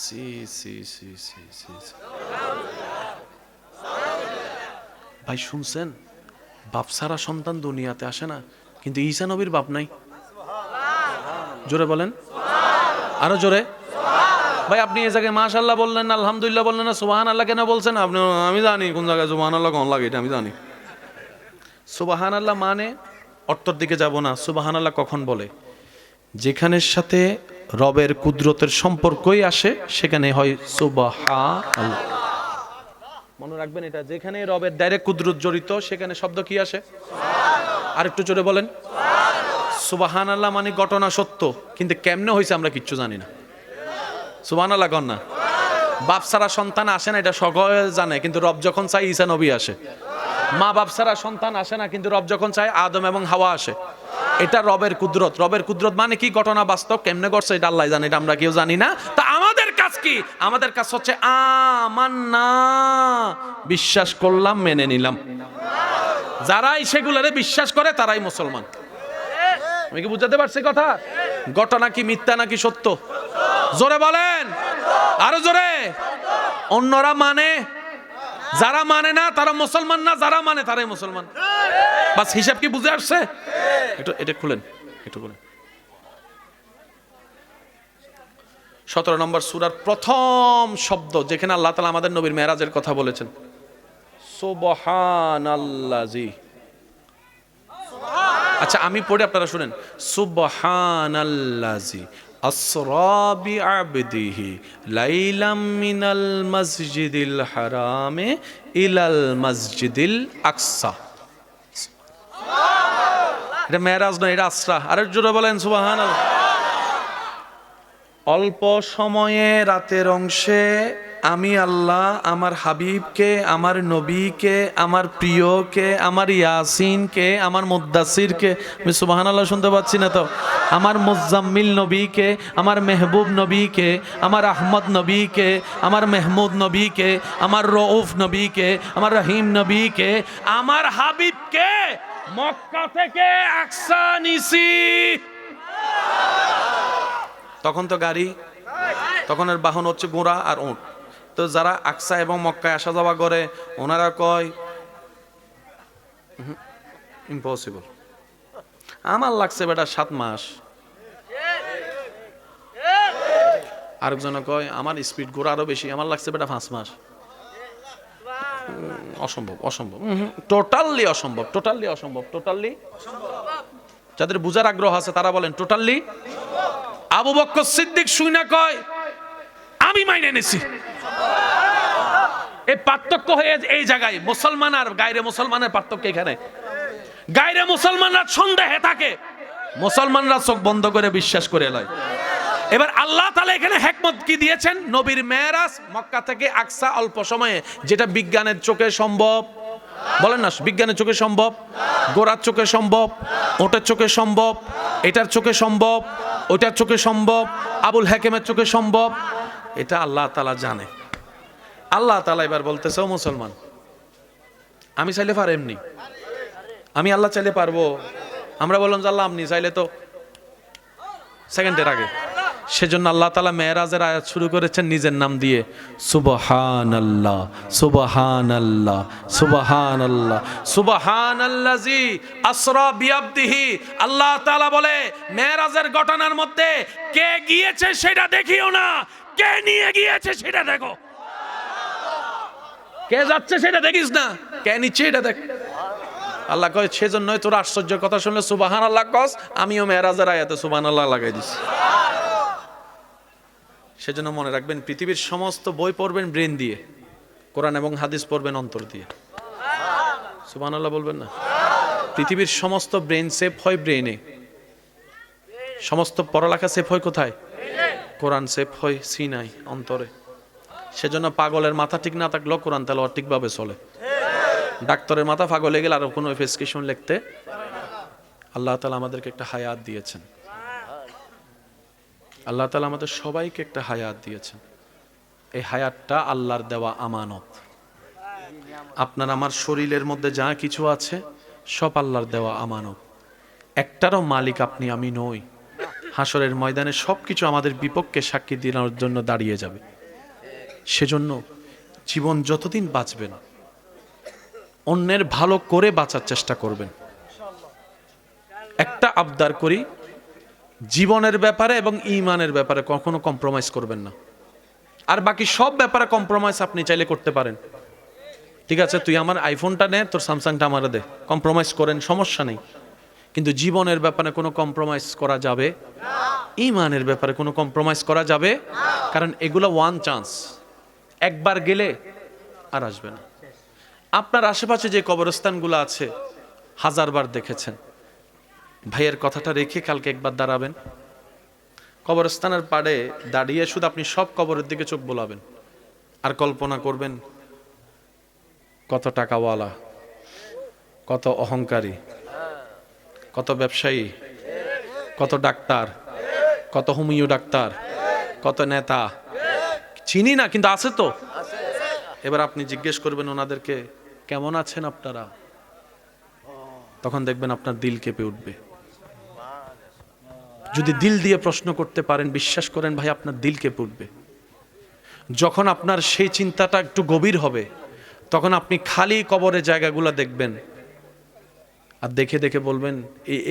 সি সি সি সি সি, ভাই শুনছেন, বাপ ছাড়া সন্তান দুনিয়াতে আসে না, কিন্তু ঈসা নবীর বাপ নাই। জোরে বলেন, আরো জোরে। ভাই আপনি এই জায়গায় মাশাআল্লাহ বললেন না, আলহামদুলিল্লাহ বললেন না, সুবহানাল্লাহ কেন বলছেন আপনি? আমি জানি কোন জায়গায় সুবহানাল্লাহ কোন লাগে, এটা আমি জানি। সুবহানাল্লাহ মানে, অর্থের দিকে যাব না, সুবহানাল্লাহ কখন বলে? যেখানের সাথে রবের কুদরতের সম্পর্কই আসে সেখানে হয় সুবহানাল্লাহ। মনে রাখবেন এটা, যেখানে রবের ডাইরেক্ট কুদরত জড়িত সেখানে শব্দ কি আসে? আর একটু জোরে বলেন। সুবহানাল্লাহ মানে ঘটনা সত্য, কিন্তু কেমনে হয়েছে আমরা কিচ্ছু জানি না। সুবহানাল্লাহ কন না। বাপ ছাড়া সন্তান আসে না, এটা সকলে জানে, কিন্তু রব যখন চায় ঈসা নবী আসে। মা বাপ ছাড়া সন্তান আসে না, কিন্তু রব যখন চায় আদম এবং হাওয়া আসে। এটা রবের কুদরত। রবের কুদরত মানে কি? ঘটনা বাস্তব, কেমনে করছে এটা আল্লাহ জানে, এটা আমরা কেউ জানি না। তা আমাদের কাজ কি? আমাদের কাজ হচ্ছে আমান্না, বিশ্বাস করলাম, মেনে নিলাম। যারাই সেগুলোরে বিশ্বাস করে তারাই মুসলমান। আমি কি বুঝাতে পারছি কথা? ঘটনা কি মিথ্যা নাকি সত্য? জোরে বলেন, আরো জোরে। অন্যরা মানে, যারা মানে না তারা মুসলমান না, যারা মানে তারাই মুসলমান। বাস, হিসাব কি বুঝে আসছে? এটা খুলেন, একটু খুলেন। 17 নম্বর সূরার প্রথম শব্দ যেখানে আল্লাহ তাআলা আমাদের নবীর মেরাজের কথা বলেছেন, সুবহানাল্লাজি। আচ্ছা আমি পড়ে আপনারা শুনেন। সুবহানাল্লাজি আসরা বিআবদিহি লাইলাম মিনাল মসজিদিল হারামে ইলাল মসজিদিল আকসা। এটা মেরাজ নয়, এটা আসরা। আরেক জোরে বলেন সুবহানাল্লাহ। অল্প সময়ে রাতের অংশে আমি আল্লাহ আমার হাবিবকে, আমার নবীকে, আমার প্রিয়কে, আমার ইয়াসিনকে, আমার মুদ্দাসিরকে, আমি সুবহানাল্লাহ শুনতে পাচ্ছি না তো, আমার মুজাম্মিল নবীকে, আমার মেহবুব নবীকে, আমার আহমদ নবীকে, আমার মেহমুদ নবীকে, আমার রউফ নবীকে, আমার রহিম নবীকে, আমার হাবিবকে মক্কা থেকে আকসা নিছি। তখন তো গাড়ি, তখন এর বাহন হচ্ছে ঘোড়া আর উট। তো যারা আকসা এবং মক্কায় আসা যাওয়া করে ওনারা কয় ইম্পসিবল, আমার লাগছে বেটা 7 মাস। আরেকজন কয় আমার স্পিড ঘোড়া আরো বেশি, আমার লাগছে বেটা 5 মাস। অসম্ভব, অসম্ভব, টোটালি অসম্ভব, টোটালি অসম্ভব, টোটালি। যাদের বুঝার আগ্রহ আছে তারা বলেন টোটালি। আবু বকর সিদ্দিক শুইনা কয় আমি মাইনে নিছি। এই পার্থক্য হয়ে এই জায়গায়, মুসলমান আর গায়রে মুসলমানের পার্থক্য এখানে। গায়রে মুসলমানরা সন্দেহে থাকে, মুসলমানরা চোখ বন্ধ করে বিশ্বাস করে লয়। এবার আল্লাহ তাআলা এখানে হিকমত কি দিয়েছেন? নবীর মেরাজ মক্কা থেকে আকসা অল্প সময়ে, যেটা বিজ্ঞানের চোখে সম্ভব। বলেন না, বিজ্ঞানের চোখে সম্ভব, গোড়ার চোখে সম্ভব, ওটার চোখে সম্ভব, এটার চোখে সম্ভব, ওটার চোখে সম্ভব, আবুল হাকিমের চোখে সম্ভব। এটা আল্লাহ তাআলা জানে। আল্লাহ তাআলা এবার বলতেছে, ও মুসলমান, আমি চাইলে পার এমনি, আমি আল্লাহ চাইলে পারবো। আমরা বললাম যে আল্লাহ আপনি চাইলে তো সেকেন্ডের আগে। সেজন্য আল্লাহ তাআলা মেরাজের আয়াত শুরু করেছেন নিজের নাম দিয়ে, সুবহানাল্লাহ সুবহানাল্লাহ সুবহানাল্লাহ সুবহানাল্লাযী আসরা বিআবদিহি। আল্লাহ তাআলা বলে মেরাজের ঘটনার মধ্যে কে গিয়েছে সেটা দেখিও না, কে নিয়ে গিয়েছে সেটা দেখো। কে যাচ্ছে সেটা দেখিস না, কে নিচ্ছে এটা দেখ। আল্লাহ কয় সেজন্যই তোর আশ্চর্যের কথা শুনলে সুবহানাল্লাহ কস, আমিও মেরাজের আয়াতে সুবহানাল্লাহ লাগাই দিছি। সেজন্য মনে রাখবেন, পৃথিবীর সমস্ত বই পড়বেন ব্রেন দিয়ে, কোরআন এবং হাদিস পড়বেন অন্তর দিয়ে। সুবহানাল্লাহ বলবেন না? পৃথিবীর সমস্ত ব্রেন সেভ হয় ব্রেনে, সমস্ত পড়ালেখা সেভ হয় কোথায়? কোরআন সেভ হয় সিনায়, অন্তরে। সেজন্য পাগলের মাথা ঠিক না থাকলেও কোরআন তেলাওয়াত ঠিকভাবে চলে। ডাক্তারের মাথা পাগল হয়ে গেলে আর কোনো প্রেসক্রিপশন লিখতে। আল্লাহ তাআলা আমাদেরকে একটা হায়াত দিয়েছেন, আল্লাহ তাআলা আমাদের সবাইকে একটা হায়াত দিয়েছেন। এই হায়াতটা আল্লাহর দেওয়া আমানত। আপনার আমার শরীরের মধ্যে যা কিছু আছে সব আল্লাহর দেওয়া আমানত। একটারও মালিক আপনি আমি নই। হাসরের ময়দানে সবকিছু আমাদের বিপক্ষে সাক্ষী দেওয়ার জন্য দাঁড়িয়ে যাবে। সেজন্য জীবন যতদিন বাঁচবেন অন্যের ভালো করে বাঁচার চেষ্টা করবেন। একটা আবদার করি, জীবনের ব্যাপারে এবং ঈমানের ব্যাপারে কখনো কম্প্রোমাইজ করবেন না। আর বাকি সব ব্যাপারে কম্প্রোমাইজ আপনি চাইলে করতে পারেন। ঠিক আছে, তুই আমার আইফোনটা নে, তোর স্যামসাংটা আমারে দে, কম্প্রোমাইজ করেন, সমস্যা নেই। কিন্তু জীবনের ব্যাপারে কোনো কম্প্রোমাইজ করা যাবে না, ঈমানের ব্যাপারে কোনো কম্প্রোমাইজ করা যাবে না। কারণ এগুলো ওয়ান চান্স, একবার গেলে আর আসবে না। আপনার আশেপাশে যে কবরস্থানগুলো আছে হাজারবার দেখেছেন। ভাইয়ের কথাটা রেখে কালকে একবার দাঁড়াবেন, কবরস্থানের পাড়ে দাঁড়িয়ে শুধু আপনি সব কবরের দিকে চোখ বোলাবেন আর কল্পনা করবেন কত টাকাওয়ালা, কত অহংকারী, কত ব্যবসায়ী, কত ডাক্তার, কত হোমিও ডাক্তার, কত নেতা, চিনি না কিন্তু আছে তো। এবার আপনি জিজ্ঞেস করবেন ওনাদেরকে, কেমন আছেন আপনারা? তখন দেখবেন আপনার দিল কেঁপে উঠবে। যদি দিল দিয়ে প্রশ্ন করতে পারেন, বিশ্বাস করেন ভাই, আপনার দিল কেঁপে উঠবে। যখন আপনার সেই চিন্তাটা একটু গভীর হবে তখন আপনি খালি কবরের জায়গাগুলো দেখবেন আর দেখে দেখে বলবেন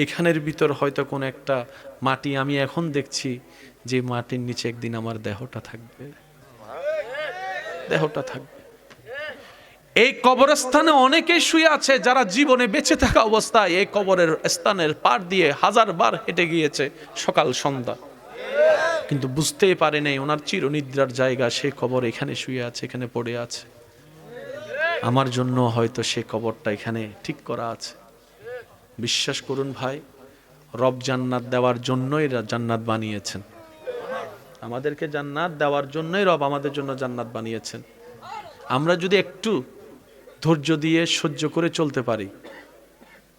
এখানের ভিতর হয়তো কোনো একটা মাটি আমি এখন দেখছি, যে মাটির নিচে একদিন আমার দেহটা থাকবে, দেহটা থাকবে। এই কবরস্থানে অনেকেই শুয়ে আছে যারা জীবনে বেঁচে থাকা অবস্থায় এই কবরের স্থানের পার দিয়ে হাজারবার হেঁটে গিয়েছে সকাল সন্ধ্যা, কিন্তু বুঝতেই পারে নাই ওনার চিরনিদ্রার জায়গা সেই কবর এখানে শুয়ে আছে, এখানে পড়ে আছে। আমার জন্য হয়তো সেই কবরটা এখানে ঠিক করা আছে। বিশ্বাস করুন ভাই, রব জান্নাত দেওয়ার জন্যই জান্নাত বানিয়েছেন। আমাদেরকে জান্নাত দেওয়ার জন্যই রব আমাদের জন্য জান্নাত বানিয়েছেন। আমরা যদি একটু ধৈর্য দিয়ে সহ্য করে চলতে পারি,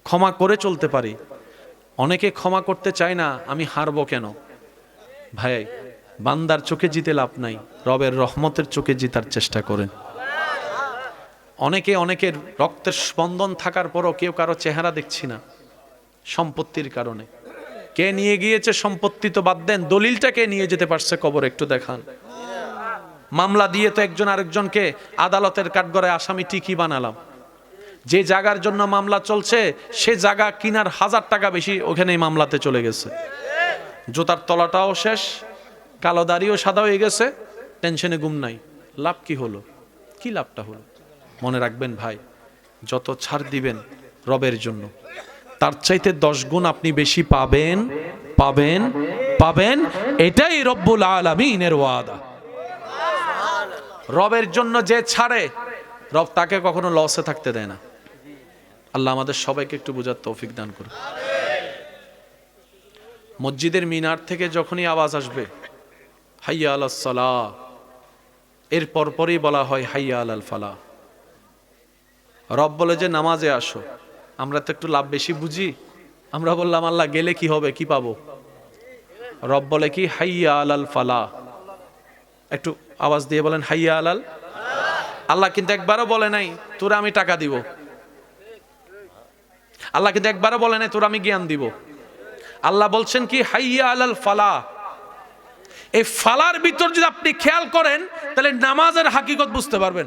ক্ষমা করে চলতে পারি। অনেকে ক্ষমা করতে চায় না, আমি হারবো কেন? ভাই, বান্দার চোখে জিতে লাভ নাই, রবের রহমতের চোখে জিতার চেষ্টা করেন। অনেকের রক্তের স্পন্দন থাকার পরও কেউ কারো চেহারা দেখছি না সম্পত্তির কারণে। কে নিয়ে গিয়েছে সম্পত্তি তো বাদ দেন, দলিলটা কে নিয়ে যেতে পারছে কবর একটু দেখান। মামলা দিয়ে তো একজন আরেকজনকে আদালতের কাঠগড়ায় আসামি ঠিকই বানালাম। যে জায়গার জন্য মামলা চলছে সে জায়গা কিনার 1000 টাকা বেশি ওখানে মামলাতে চলে গেছে। জুতার তলাটাও শেষ, কালো দাড়িও সাদা হয়ে গেছে, টেনশনে ঘুম নাই। লাভ কি হলো? কি লাভটা হলো? মনে রাখবেন ভাই, যত ছাড় দিবেন রবের জন্য তার চাইতে 10 গুণ আপনি বেশি পাবেন পাবেন পাবেন। এটাই রব্বুল আলামিনের ওয়াদা। রবের জন্য যে ছাড়ে রব তাকে কখনো লসে থাকতে দেয় না। আল্লাহ আমাদের সবাইকে একটু বোঝার তৌফিক দান করুন। মসজিদের মিনার থেকে যখনই আওয়াজ আসবে হাইয়া আলাস সালাহ, এর পরপরই বলা হয় হাইয়া আলাল ফালাহ। রব বলে যে নামাজে আসো। আমরা তো একটু লাভ বেশি বুঝি, আমরা বললাম আল্লাহ গেলে কি হবে, কি পাবো? রব বলে কি হাইয়া আলাল ফালাহ। একটু আওয়াজ দিয়ে বলেন হাইয়া আলাল। আল্লাহ কিন্তু একবারও বলে নাই তোরা আমি টাকা দিব। আল্লাহ কিন্তু একবারও বলে নাই তোরা আমি জ্ঞান দিব। আল্লাহ বলছেন কি হাইয়া আলাল ফালাহ। এই ফালার ভিতর যদি আপনি খেয়াল করেন তাহলে নামাজের হাকিকত বুঝতে পারবেন।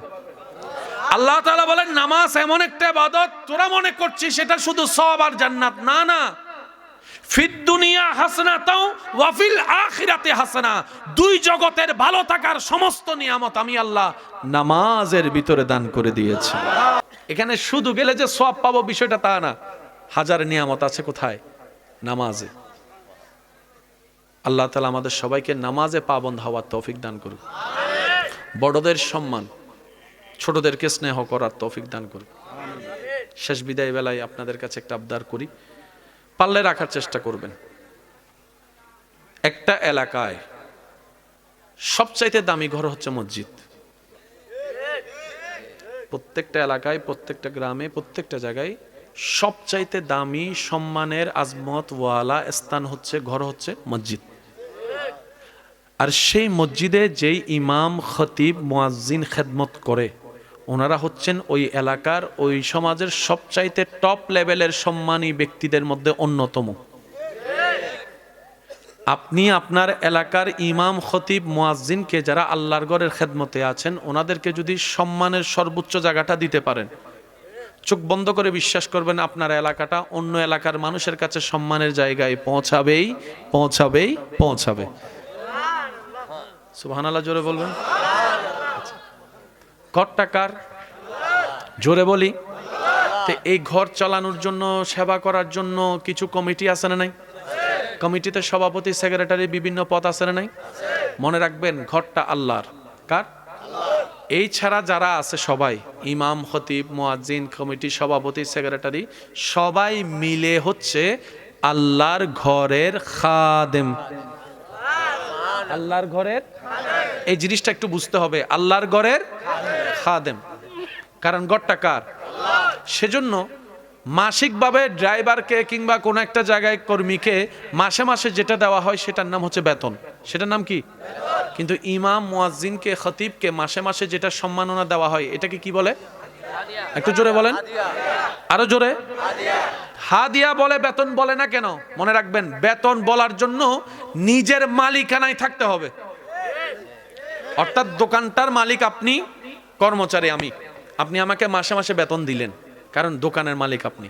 আল্লাহ তাআলা বলেন নামাজ এমন একটা ইবাদত, তোরা মনে করছিস সেটা শুধু সওয়াব আর জান্নাত, না না, ফিদ দুনিয়া হাসানাতাও ওয়া ফিল আখিরাতি হাসানা, দুই জগতের ভালো থাকার সমস্ত নিয়ামত আমি আল্লাহ নামাজের ভিতরে দান করে দিয়েছি। এখানে শুধু গেলে যে সওয়াব পাবো বিষয়টা তা না, হাজার নিয়ামত আছে কোথায়? নামাজে। আল্লাহ তাআলা আমাদের সবাইকে নামাজে পাবন্দ হওয়ার তৌফিক দান করুন। বড়দের সম্মান, ছোটদেরকে স্নেহ করার তৌফিক দান করুন। শেষ বিদায় বেলায় আপনাদের কাছে একটা আবদার করি, পারলে রাখার চেষ্টা করবেন। একটা এলাকায় সবচাইতে দামি ঘর হচ্ছে মসজিদ। প্রত্যেকটা এলাকায়, প্রত্যেকটা গ্রামে, প্রত্যেকটা জায়গায় সবচাইতে দামি সম্মানের আজমত ওয়ালা স্থান হচ্ছে, ঘর হচ্ছে মসজিদ। আর সেই মসজিদে যেই ইমাম, খতিব, মুয়াজ্জিন খেদমত করে ওনারা হচ্ছেন ওই এলাকার, ওই সমাজের সবচাইতে টপ লেভেলের সম্মানী ব্যক্তিদের মধ্যে অন্যতম। আপনি আপনার এলাকার ইমাম, খতিব, মুয়াজ্জিনকে যারা আল্লাহর ঘরের খেদমতে আছেন ওনাদেরকে যদি সম্মানের সর্বোচ্চ জায়গাটা দিতে পারেন, চোখ বন্ধ করে বিশ্বাস করবেন আপনার এলাকাটা অন্য এলাকার মানুষের কাছে সম্মানের জায়গায় পৌঁছাবেই পৌঁছাবেই পৌঁছাবে। সুবহানাল্লাহ জোরে বলবেন। ঘরটা কার? জোরে বলি। তো এই ঘর চালানোর জন্য, সেবা করার জন্য কিছু কমিটি আছে না নাই? কমিটিতে সভাপতি, সেক্রেটারি, বিভিন্ন পদ আছে না নাই? মনে রাখবেন ঘরটা আল্লাহর। কার? এই ছাড়া যারা আছে সবাই, ইমাম, খতিব, মুয়াজ্জিন, কমিটি, সভাপতি, সেক্রেটারি, সবাই মিলে হচ্ছে আল্লাহর ঘরের খাদেম। আল্লাহর ঘরের, এই জিনিসটা একটু বুঝতে হবে, আল্লাহর ঘরের খাদেম। কারণ ঘরটা কার? সেজন্য মাসিকভাবে ড্রাইভারকে কিংবা কোনো একটা জায়গায় কর্মীকে মাসে মাসে যেটা দেওয়া হয় সেটার নাম হচ্ছে বেতন। সেটার নাম কি? কিন্তু ইমাম, মুয়াজ্জিনকে, খতিবকে মাসে মাসে যেটা সম্মাননা দেওয়া হয় এটাকে কি বলে? একটু জোরে বলেন, আরো জোরে। হাদিয়া বলে, বেতন বলে না কেন? মনে রাখবেন বেতন বলার জন্য নিজের মালিকানায় থাকতে হবে। অর্থাৎ দোকানটার মালিক আপনি, কর্মচারী আমি, আপনি আমাকে মাসে মাসে বেতন দিলেন, কারণ দোকানের মালিক আপনি,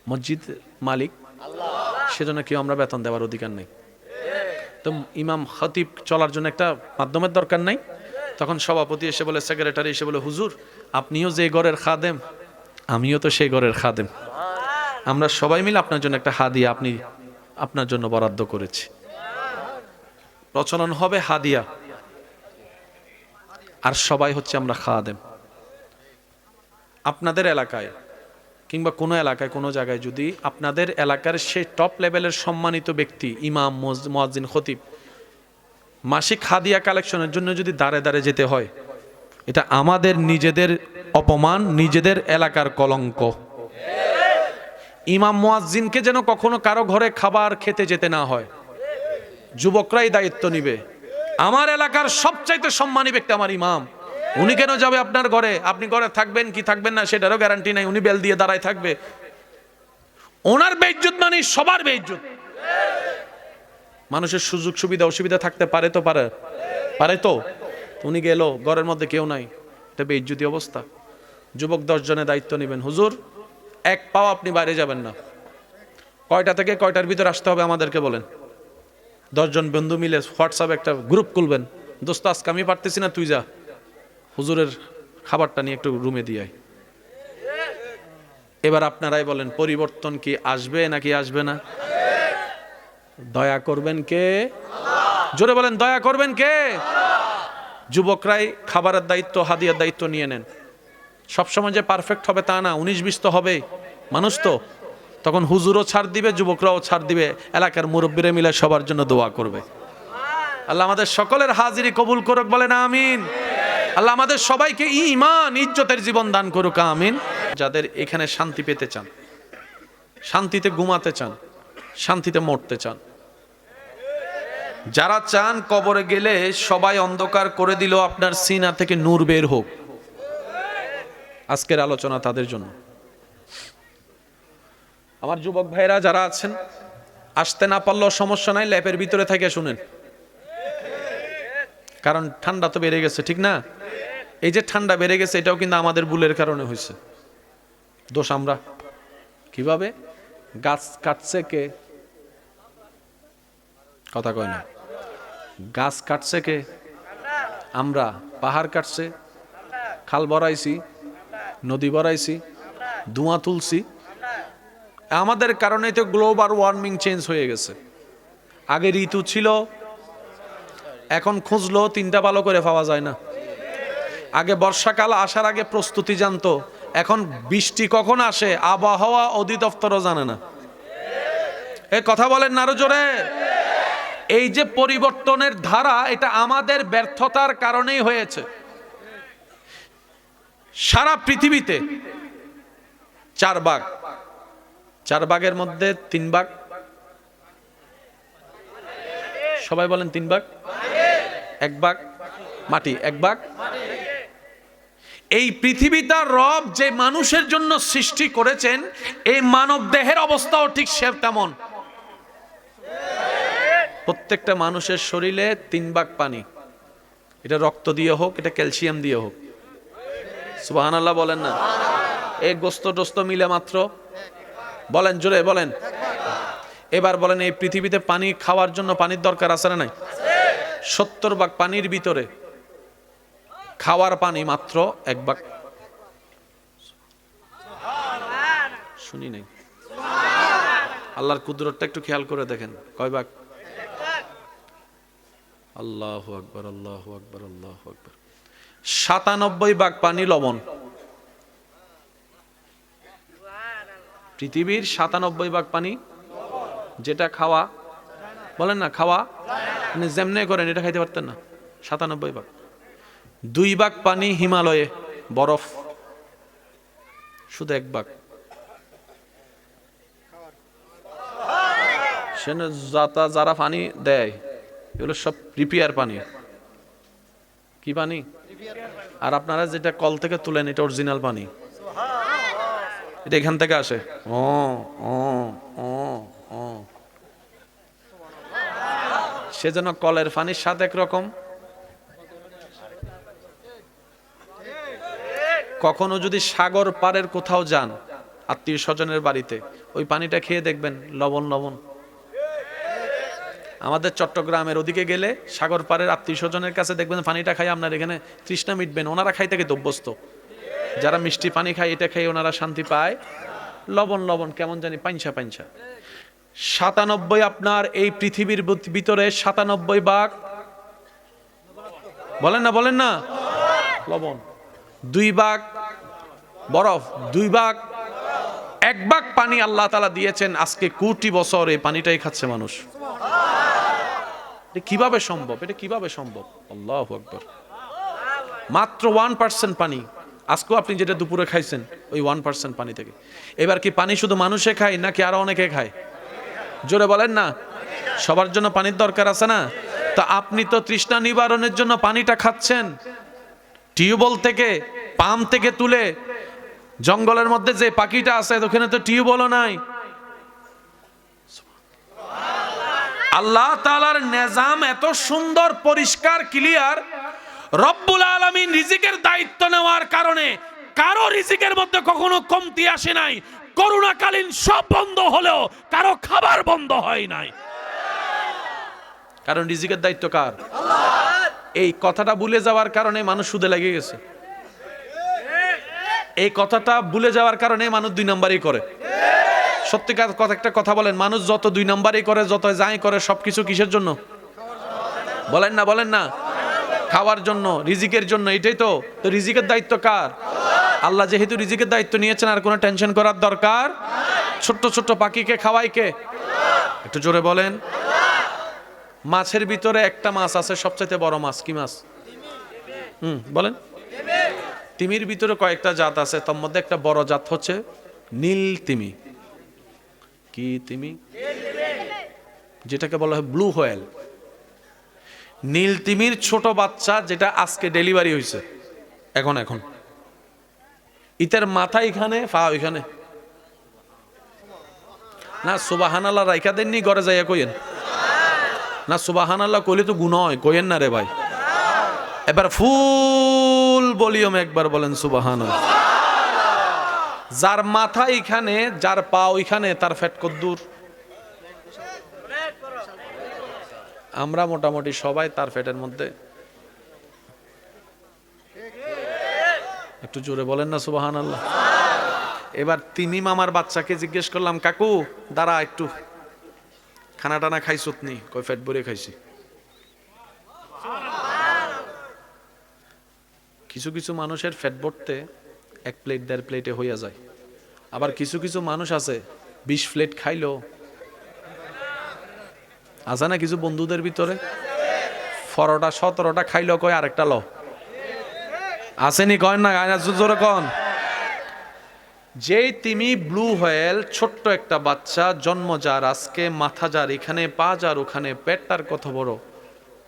মসজিদ মালিক, সেজন্য কেউ আমরা বেতন দেওয়ার অধিকার নেই। তো ইমাম, খতিব চলার জন্য একটা মাধ্যমের দরকার নাই? তখন সভাপতি এসে বলে, সেক্রেটারি এসে বলে, হুজুর আপনিও যে ঘরের খাদেম আমিও তো সেই ঘরের খাদেম, আমরা সবাই মিলে আপনার জন্য একটা হাদিয়া আপনি আপনার জন্য বরাদ্দ করেছি। প্রচলন হবে হাদিয়া, আর সবাই হচ্ছে আমরা খাদেম। আপনাদের এলাকায় কিংবা কোনো এলাকায়, কোনো জায়গায় যদি আপনাদের এলাকার সেই টপ লেভেলের সম্মানিত ব্যক্তি, ইমাম, মুয়াজ্জিন, খতিব, মাসিক হাদিয়া কালেকশনের জন্য যদি দাঁড়ে দাঁড়ে যেতে হয়, এটা আমাদের নিজেদের অপমান, নিজেদের এলাকার কলঙ্ক। ইমাম, মুয়াজ্জিনকে যেন কখনো কারো ঘরে খাবার খেতে যেতে না হয়, যুবকরাই দায়িত্ব নিবে। আমার এলাকার সবচাইতে সম্মানী ব্যক্তি আমার ইমাম, উনি কেন যাবে আপনার ঘরে? আপনি ঘরে থাকবেন কি থাকবেন না সেটারও গ্যারান্টি নাই, উনি বেল দিয়ে দাঁড়ায় থাকবে। ওনার বেইজ্জত মানে সবার বেইজ্জত। মানুষের সুযোগ সুবিধা অসুবিধা থাকতে পারে তো, পারে তো। উনি গেল, ঘরের মধ্যে কেউ নাই, এটা বেইজ্জতি অবস্থা। যুবক 10 জনের দায়িত্ব নেবেন, হুজুর এক পাও আপনি বাইরে যাবেন না, কয়টা থেকে কয়টার ভিতর আসতে হবে আমাদেরকে বলেন। 10 জন বন্ধু মিলে হোয়াটসঅ্যাপে একটা গ্রুপ খুলবেন, দোস্ত আজকে আমি পারতেছি না, তুই যা হুজুরের খাবারটা নিয়ে একটু রুমে দিয়ে আয়। এবার আপনারাই বলেন পরিবর্তন কি আসবে নাকি আসবে না? দয়া করবেন কে? জোরে বলেন, দয়া করবেন কে? যুবকরাই খাবারের দায়িত্ব, হাদিয়ার দায়িত্ব নিয়ে নেন। সবসময় যে পারফেক্ট হবে তা না, 19-20 তো হবে মানুষ, তো তখন হুজুরও ছাড় দিবে, যুবকরাও ছাড় দিবে, এলাকার মুরব্বীরা মিলে সবার জন্য দোয়া করবে। আল্লাহ আমাদের সকলের হাজিরি কবুল করুক, বলেন আমিন। আল্লাহ আমাদের সবাইকে ঈমান, ইজ্জতের জীবন দান করুক, আমিন। যাদের এখানে শান্তি পেতে চান, শান্তিতে ঘুমাতে চান, শান্তিতে মরতে চান, যারা চান কবরে গেলে সবাই অন্ধকার করে দিল, আপনার সিনা থেকে নূর বের হোক, আজকের আলোচনা তাদের জন্য। আমার যুবক ভাইরা যারা আছেন, আসতে না পারলেও সমস্যা নাই, ল্যাপের ভিতরে থেকে শুনেন, কারণ ঠান্ডা তো বেড়ে গেছে, ঠিক না? এই যে ঠান্ডা বেড়ে গেছে, এটাও কিন্তু আমাদের ভুলের কারণে হয়েছে। দোষ আমরা। কিভাবে? গাছ কাটছে কে? কথা কয় না। গাছ কাটছে কে? আমরা। পাহাড় কাটছে, খাল বড়াইছি, নদী বড়াইছি, ধোঁয়া তুলছি। আমাদের কারণে তো গ্লোবাল ওয়ার্মিং চেঞ্জ হয়ে গেছে। আগে ঋতু ছিল, এখন খুঁজলো 3টা ভালো করে পাওয়া যায় না। আগে বর্ষাকাল আসার আগে প্রস্তুতি জানতো, এখন বৃষ্টি কখন আসে আবহাওয়া অধিদপ্তরও জানে না। এ কথা বলেন না আরো জোরে। এই যে পরিবর্তনের ধারা, এটা আমাদের ব্যর্থতার কারণেই হয়েছে। সারা পৃথিবীতে 4 ভাগ, 4 ভাগের মধ্যে 3 ভাগ, সবাই বলেন 3 ভাগ, 1 ভাগ মাটি, 1 ভাগ। এই পৃথিবীটা রব যে মানুষের জন্য সৃষ্টি করেছেন, এই মানব দেহের অবস্থাও ঠিক সে তেমন। প্রত্যেকটা মানুষের শরীরে 3 ভাগ পানি। এটা রক্ত দিয়ে হোক, এটা ক্যালসিয়াম দিয়ে হোক। সুবহানাল্লাহ বলেন না। এই গোস্ত টোস্ত মিলে মাত্র, বলেন জোরে বলেন। এবার বলেন, এই পৃথিবীতে পানি খাওয়ার জন্য পানির দরকার আছে না নাই? 70 ভাগ পানির ভিতরে খাওয়ার পানি মাত্র 1 ভাগ। শুনি নাই। আল্লাহর কুদরতটা একটু খেয়াল করে দেখেন, কয় ভাগ? আল্লাহু আকবার, আল্লাহু আকবার, আল্লাহু আকবার। 97 ভাগ পানি লবণ। পৃথিবীর 97 ভাগ পানি, যেটা খাওয়া, বলেন না খাওয়া, মানে যেমনে করেন এটা খাইতে পারতেন না। 97 ভাগ। 2 ভাগ পানি হিমালয়ে বরফ, শুধু 1 ভাগ। সেখানে যারা পানি দেয় এগুলো সব প্রিপেয়ার পানি। কি পানি? আর আপনারা যেটা কল থেকে তুলেন এটা অরিজিনাল পানি, এটা এখান থেকে আসে। ও ও ও ও সেজন্য কলের পানির স্বাদ একরকম। কখনো যদি সাগর পাড়ের কোথাও যান আত্মীয় স্বজনের বাড়িতে, ওই পানিটা খেয়ে দেখবেন লবণ লবণ। আমাদের চট্টগ্রামের ওদিকে গেলে সাগর পাড়ের আত্মীয় স্বজনের কাছে দেখবেন পানিটা খাই আপনার এখানে তৃষ্ণা মিটবেন। ওনারা খাই থেকে অভ্যস্ত। যারা মিষ্টি পানি খায়, এটা খাই ওনারা শান্তি পায়। লবণ লবণ কেমন জানি পাঞ্ছা পাঞ্ছা। 97 আপনার এই পৃথিবীর ভিতরে 97 ভাগ, বলেন না বলেন না, লবণ। 2 ভাগ বরফ, 2 ভাগ, 1 ভাগ পানি আল্লাহ তাআলা দিয়েছেন। আজকে কোটি বছর এই পানিটাই খাচ্ছে মানুষ। এটা কিভাবে সম্ভব? এটা কিভাবে সম্ভব? আল্লাহু আকবার। মাত্র 1% পানি। আজকেও আপনি যেটা দুপুরে খাইছেন ওই 1% পানি থেকে। এবার কি পানি শুধু মানুষে খায় নাকি আরো অনেকে খায়? জোরে বলেন না। সবার জন্য পানির দরকার আছে না? তা আপনি তো তৃষ্ণা নিবারণের জন্য পানিটা খাচ্ছেন টিউবওয়েল থেকে, পাম্প থেকে তুলে। জঙ্গলের মধ্যে যে পাখিটা আছে ওখানে তো টিউবওয়েলও নাই। আল্লাহ তাআলার নিজাম এত সুন্দর, পরিষ্কার, ক্লিয়ার। রব্বুল আলামিন রিজিকের দায়িত্ব নেওয়ার কারণে কারো রিজিকের মধ্যে কখনো কমতি আসে নাই। করোনাকালীন সব বন্ধ হলেও কারো খাবার বন্ধ হয় নাই। কারণ রিজিকের দায়িত্ব কার? আল্লাহর। এই কথাটা ভুলে যাওয়ার কারণে মানুষ সুদে লেগে গেছে। এই কথাটা ভুলে যাওয়ার কারণে মানুষ 2 নাম্বারই করে। সত্যিকার কথা একটা কথা বলেন, মানুষ যত 2 নাম্বারই করে, যত যাই করে, সবকিছু কিসের জন্য? বলেন না বলেন না। খাওয়ার জন্য, রিজিকের জন্য। এটাই তো। তো রিজিকের দায়িত্ব কার? আল্লাহ যেহেতু রিজিকের দায়িত্ব নিয়েছেন, আর কোনো টেনশন করার দরকার। ছোট্ট ছোট্ট পাখিকে খাওয়াই কে? একটু জোরে বলেন। মাছের ভিতরে একটা মাছ আছে সবচেয়ে বড় মাছ। কি মাছ? বলেন। তিমির ভিতরে কয়েকটা জাত আছে, তার মধ্যে একটা বড় জাত হচ্ছে নীল তিমি। কি তিমি? যেটাকে বলা হয় ব্লু হোয়েল। নীল তিমির ছোট বাচ্চা, যেটা আজকে ডেলিভারি হয়েছে, এখন ইতার মাথা এখানে, পা ওইখানে। না সুবহানাল্লাহ রাইখা দেননি, ঘরে যাইয়া কইেন না। সুবহানাল্লাহ কইলে তো গুনাহ হয়, কইেন না রে ভাই। এবার ফুল ভলিউম একবার বলেন সুবহানাল্লাহ। যার মাথা এখানে, যার পা ওইখানে, তার ফ্যাট কদ্দুর? আমরা মোটামুটি সবাই তার ফ্যাটের মধ্যে। একটু জোরে বলেন না সুবহানাল্লাহ। এবার তিনি মামার বাচ্চাকে জিজ্ঞেস করলাম, কাকু দাঁড়া একটু, খানা টানা খাইছত নি? কই ফ্যাট ভরে খাইছি। কিছু কিছু মানুষের ফ্যাট ভরতে 1 প্লেট 1.5 প্লেটে হইয়া যায়। আবার কিছু কিছু মানুষ আছে 20 প্লেট খাইলো, আছে না কিছু বন্ধুদের ভিতরে, 15টা 17টা খাইলো, কয় আরেকটা লো। আসেনি কয় না, জোরে কন। যেই তুমি ব্লু হোয়েল, ছোট্ট একটা বাচ্চা, জন্ম যার আজকে, মাথা যার এখানে, পা যার ওখানে, পেটটার কত বড়,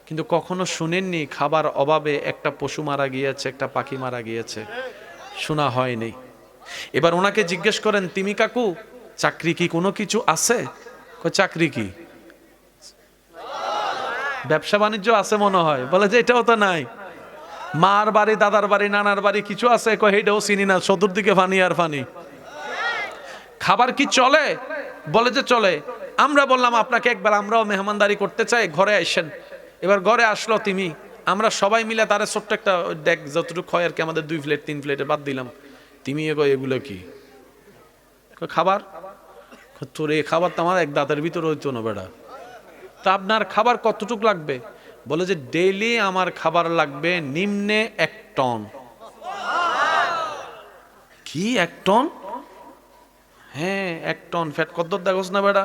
কিন্তু কখনো শুনেননি খাবার অভাবে একটা পশু মারা গিয়েছে, একটা পাখি মারা গিয়েছে? শোনা হয়নি। এবার ওনাকে জিজ্ঞেস করেন, তুমি কাকু চাকরি কি কোনো কিছু আছে? চাকরি কি? ব্যবসা বাণিজ্য আছে মনে হয়। বলে যে এটাও তো নাই। মার বাড়ি, দাদার বাড়ি, নানার বাড়ি কিছু আছে? কয় এটাও চিনি না, চতুর্দিকে ফানি আর ফানি। খাবার কি চলে? বলে যে চলে। আমরা বললাম আপনাকে একবার আমরাও মেহমানদারি করতে চাই, ঘরে আসেন। এবার ঘরে আসলো তুমি, আমরা সবাই মিলে তারে ছোট্ট একটা ডেক যতটুকু হয় আর কি, আমাদের 2 প্লেট 3 প্লেটে বাদ দিলাম। তুমি এগুলো কি খাবার? তোর এই খাবার তো আমার এক দাঁতের ভিতরে হইতো না বেড়া। তা আপনার খাবার কতটুক লাগবে? বলে যে ডেইলি আমার খাবার লাগবে নিম্নে 1 টন। কি 1 টন? হ্যাঁ 1 টন। ফ্যাট কত দেখোস না বেড়া?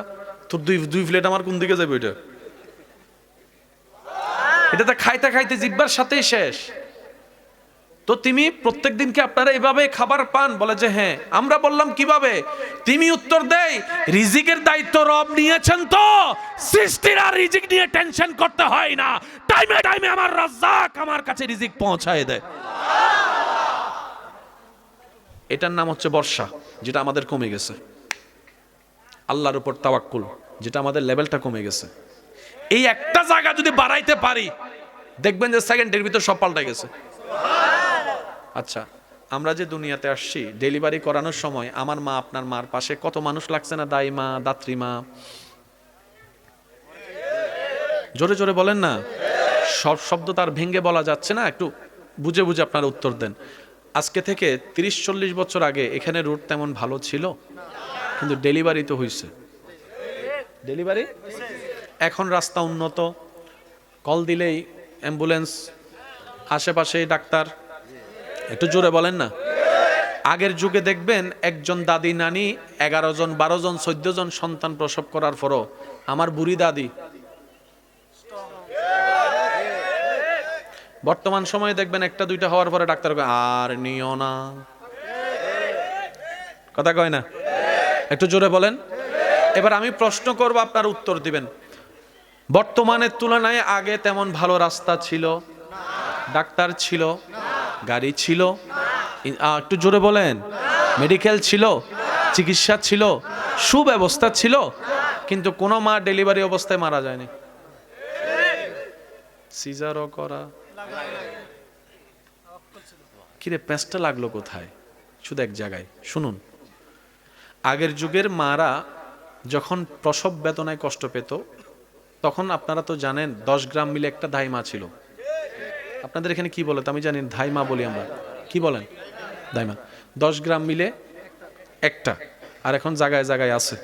তোর 2 প্লেট আমার কোন দিকে যাবে? এটা তো খাইতে খাইতে জিব্বার সাথেই শেষ। তো তুমি প্রত্যেক দিন কি আপনারা এভাবে খাবার পান? বলে যে হ্যাঁ। আমরা বললাম কিভাবে? তুমি উত্তর দেই, রিজিকের দায়িত্ব রব নিয়েছেন, তো সৃষ্টির আর রিজিক নিয়ে টেনশন করতে হয় না। টাইমে টাইমে আমার রাজ্জাক আমার কাছে রিজিক পৌঁছায় দেয়। এটার নাম হচ্ছে বর্ষা, যেটা আমাদের কমে গেছে। আল্লাহর উপর তাওয়াক্কুল, যেটা আমাদের লেভেলটা কমে গেছে। এই একটা জায়গা যদি বাড়াইতে পারি, দেখবেন যে সেকেন্ডের ভিতর সব পাল্টে গেছে। আচ্ছা, আমরা যে দুনিয়াতে আসছি, ডেলিভারি করানোর সময় আমার মা, আপনার মার পাশে কত মানুষ লাগছে না? দাইমা, দাত্রীমা, জোরে জোরে বলেন না। সব শব্দ তার ভেঙ্গে বলা যাচ্ছে না, একটু বুঝে বুঝে আপনারা উত্তর দেন। আজকে থেকে 30-40 বছর আগে এখানে রুট তেমন ভালো ছিল, কিন্তু ডেলিভারি তো হয়েছে। ডেলিভারি এখন রাস্তা উন্নত, কল দিলেই অ্যাম্বুলেন্স, আশেপাশেই ডাক্তার। একটু জোরে বলেন না। আগের যুগে দেখবেন একজন দাদি নানি 11 জন 12 জন 14 জন সন্তান প্রসব করার পরও আমার বুড়ি দাদি। বর্তমান সময়ে দেখবেন 1টা 2টা হওয়ার পরে ডাক্তার কয় আর নিও না। কথা কয় না? একটু জোরে বলেন। এবার আমি প্রশ্ন করব, আপনার উত্তর দিবেন। বর্তমানের তুলনায় আগে তেমন ভালো রাস্তা ছিল, ডাক্তার ছিল, গাড়ি ছিল, একটু জোরে বলেন, মেডিকেল ছিল, চিকিৎসা ছিল, সুব্যবস্থা ছিল, কিন্তু কোনো মা ডেলিভারি অবস্থায় মারা যায়নি। সিজারও করা। কিরে প্যাঁচটা লাগলো কোথায়? শুধু এক জায়গায়। শুনুন, আগের যুগের মারা যখন প্রসব বেদনায় কষ্ট পেত, তখন আপনারা তো জানেন 10 গ্রাম মিলে একটা ধাইমা ছিল। আপনাদের এখানে কি বলে আমি জানি, ধাইমা বলি আমরা। কি বলেন? ধাইমা। 10 গ্রাম মিলে একটা, আর এখন জায়গায় জায়গায় আছে।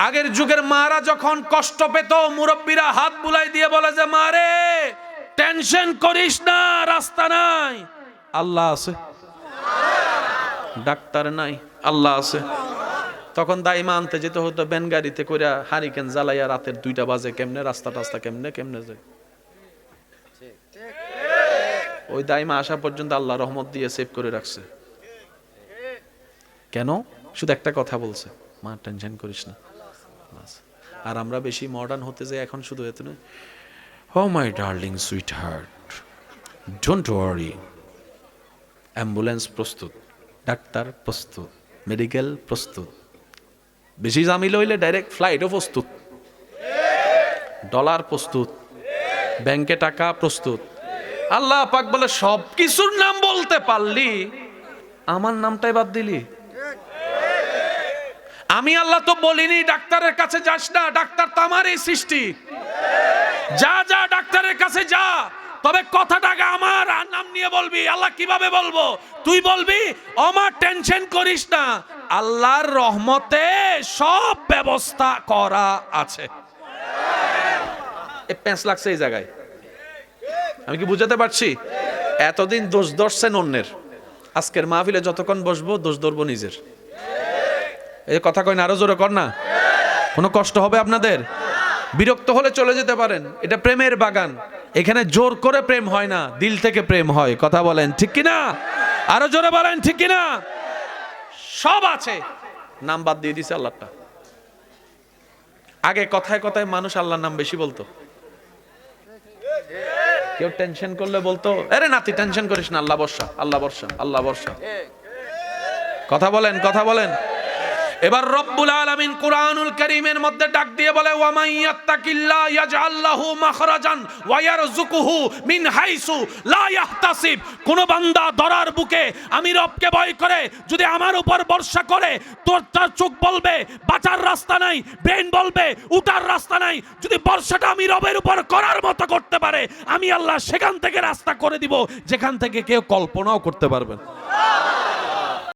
আগের যুগের মারা যখন কষ্ট পেত, মুরব্বীরা হাত বুলাই দিয়ে বলে যে মারে টেনশন করিস না, রাস্তা নাই, আল্লাহ আছে। ডাক্তার নাই, আল্লাহ আছে। তখন দাইমা আনতে যেতে হতো ব্যান গাড়িতে করে, হারিকেন জ্বালাইয়া রাতের 2টা বাজে, কেমনে রাস্তা টাস্তা কেমনে যায়। ওই দাইমা আসা পর্যন্ত আল্লাহ রহমত দিয়ে সেভ করে রাখছে। কেন? শুধু একটা কথা বলছে, মা টেনশন করিস না। আর আমরা বেশি মডার্ন হতে যাই এখন, শুধু এত না, oh my darling sweetheart, don't worry. Ambulance প্রস্তুত, ডাক্তার প্রস্তুত, মেডিকেল প্রস্তুত, বেশি জামিল হইলে ডাইরেক্ট ফ্লাইটও প্রস্তুত, ডলার প্রস্তুত, ব্যাংকে টাকা প্রস্তুত, আল্লাহ পাক বলে সব কিছুর নাম বলতে পারলি, আমার নামটাই বাদ দিলি। আমি আল্লাহ তো বলিনি ডাক্তারের কাছে যাস না, ডাক্তার তো আমারই সৃষ্টি। যা যা ডাক্তারের কাছে যা, তবে কথাটাকে আমার নাম নিয়ে বলবি। আল্লাহ কিভাবে বলবো? তুই বলবি আমার টেনশন করিস না, আল্লাহর রহমতে সব ব্যবস্থা করা আছে। এ প্যাঁচ লাগছে এই জায়গায়, আমি কি বুঝাতে পারছি? এতদিন দোষ ধরছেন অন্যের, আজকের মাহফিলে যতক্ষণ বসবো দোষ ধরবো নিজের। এই কথা কই না, আরো জোরে কর না। কোনো কষ্ট হবে আপনাদের? বিরক্ত হলে চলে যেতে পারেন, এটা প্রেমের বাগান। এখানে জোর করে প্রেম হয় না, দিল থেকে প্রেম হয়। কথা বলেন ঠিক কিনা? আরো জোরে বলেন ঠিক কিনা? সব আছে, নাম বাদ দিয়ে দিছে আল্লাহটা। আগে কথায় কথায় মানুষ আল্লাহর নাম বেশি বলতো। কেউ টেনশন করলে বলতো, আরে নাতি টেনশন করিস না, আল্লাহ বর্ষা, আল্লাহ বর্ষা, আল্লাহ বর্ষা। কথা বলেন, কথা বলেন। এবার রব্বুল আলামিন কুরআনুল কারীমের মধ্যে ডাক দিয়ে বলে, ওয়া মান ইয়াত্তাকিল্লাহ ইয়াজআল লাহু মাখরাজান ওয়া ইয়ারযুকুহু মিন হাইসু লা ইয়াহতাসিব। কোন বান্দা ধরার বুকে আমি রবকে ভয় করে যদি আমার উপর ভরসা করে, তোর তার চোখ বলবে বাঁচার রাস্তা নাই, ব্রেন বলবে উঠার রাস্তা নাই। যদি ভরসাটা আমি রবের উপর করার মতো করতে পারে, আমি আল্লাহ সেখান থেকে রাস্তা করে দিব যেখান থেকে কেউ কল্পনাও করতে পারবেন।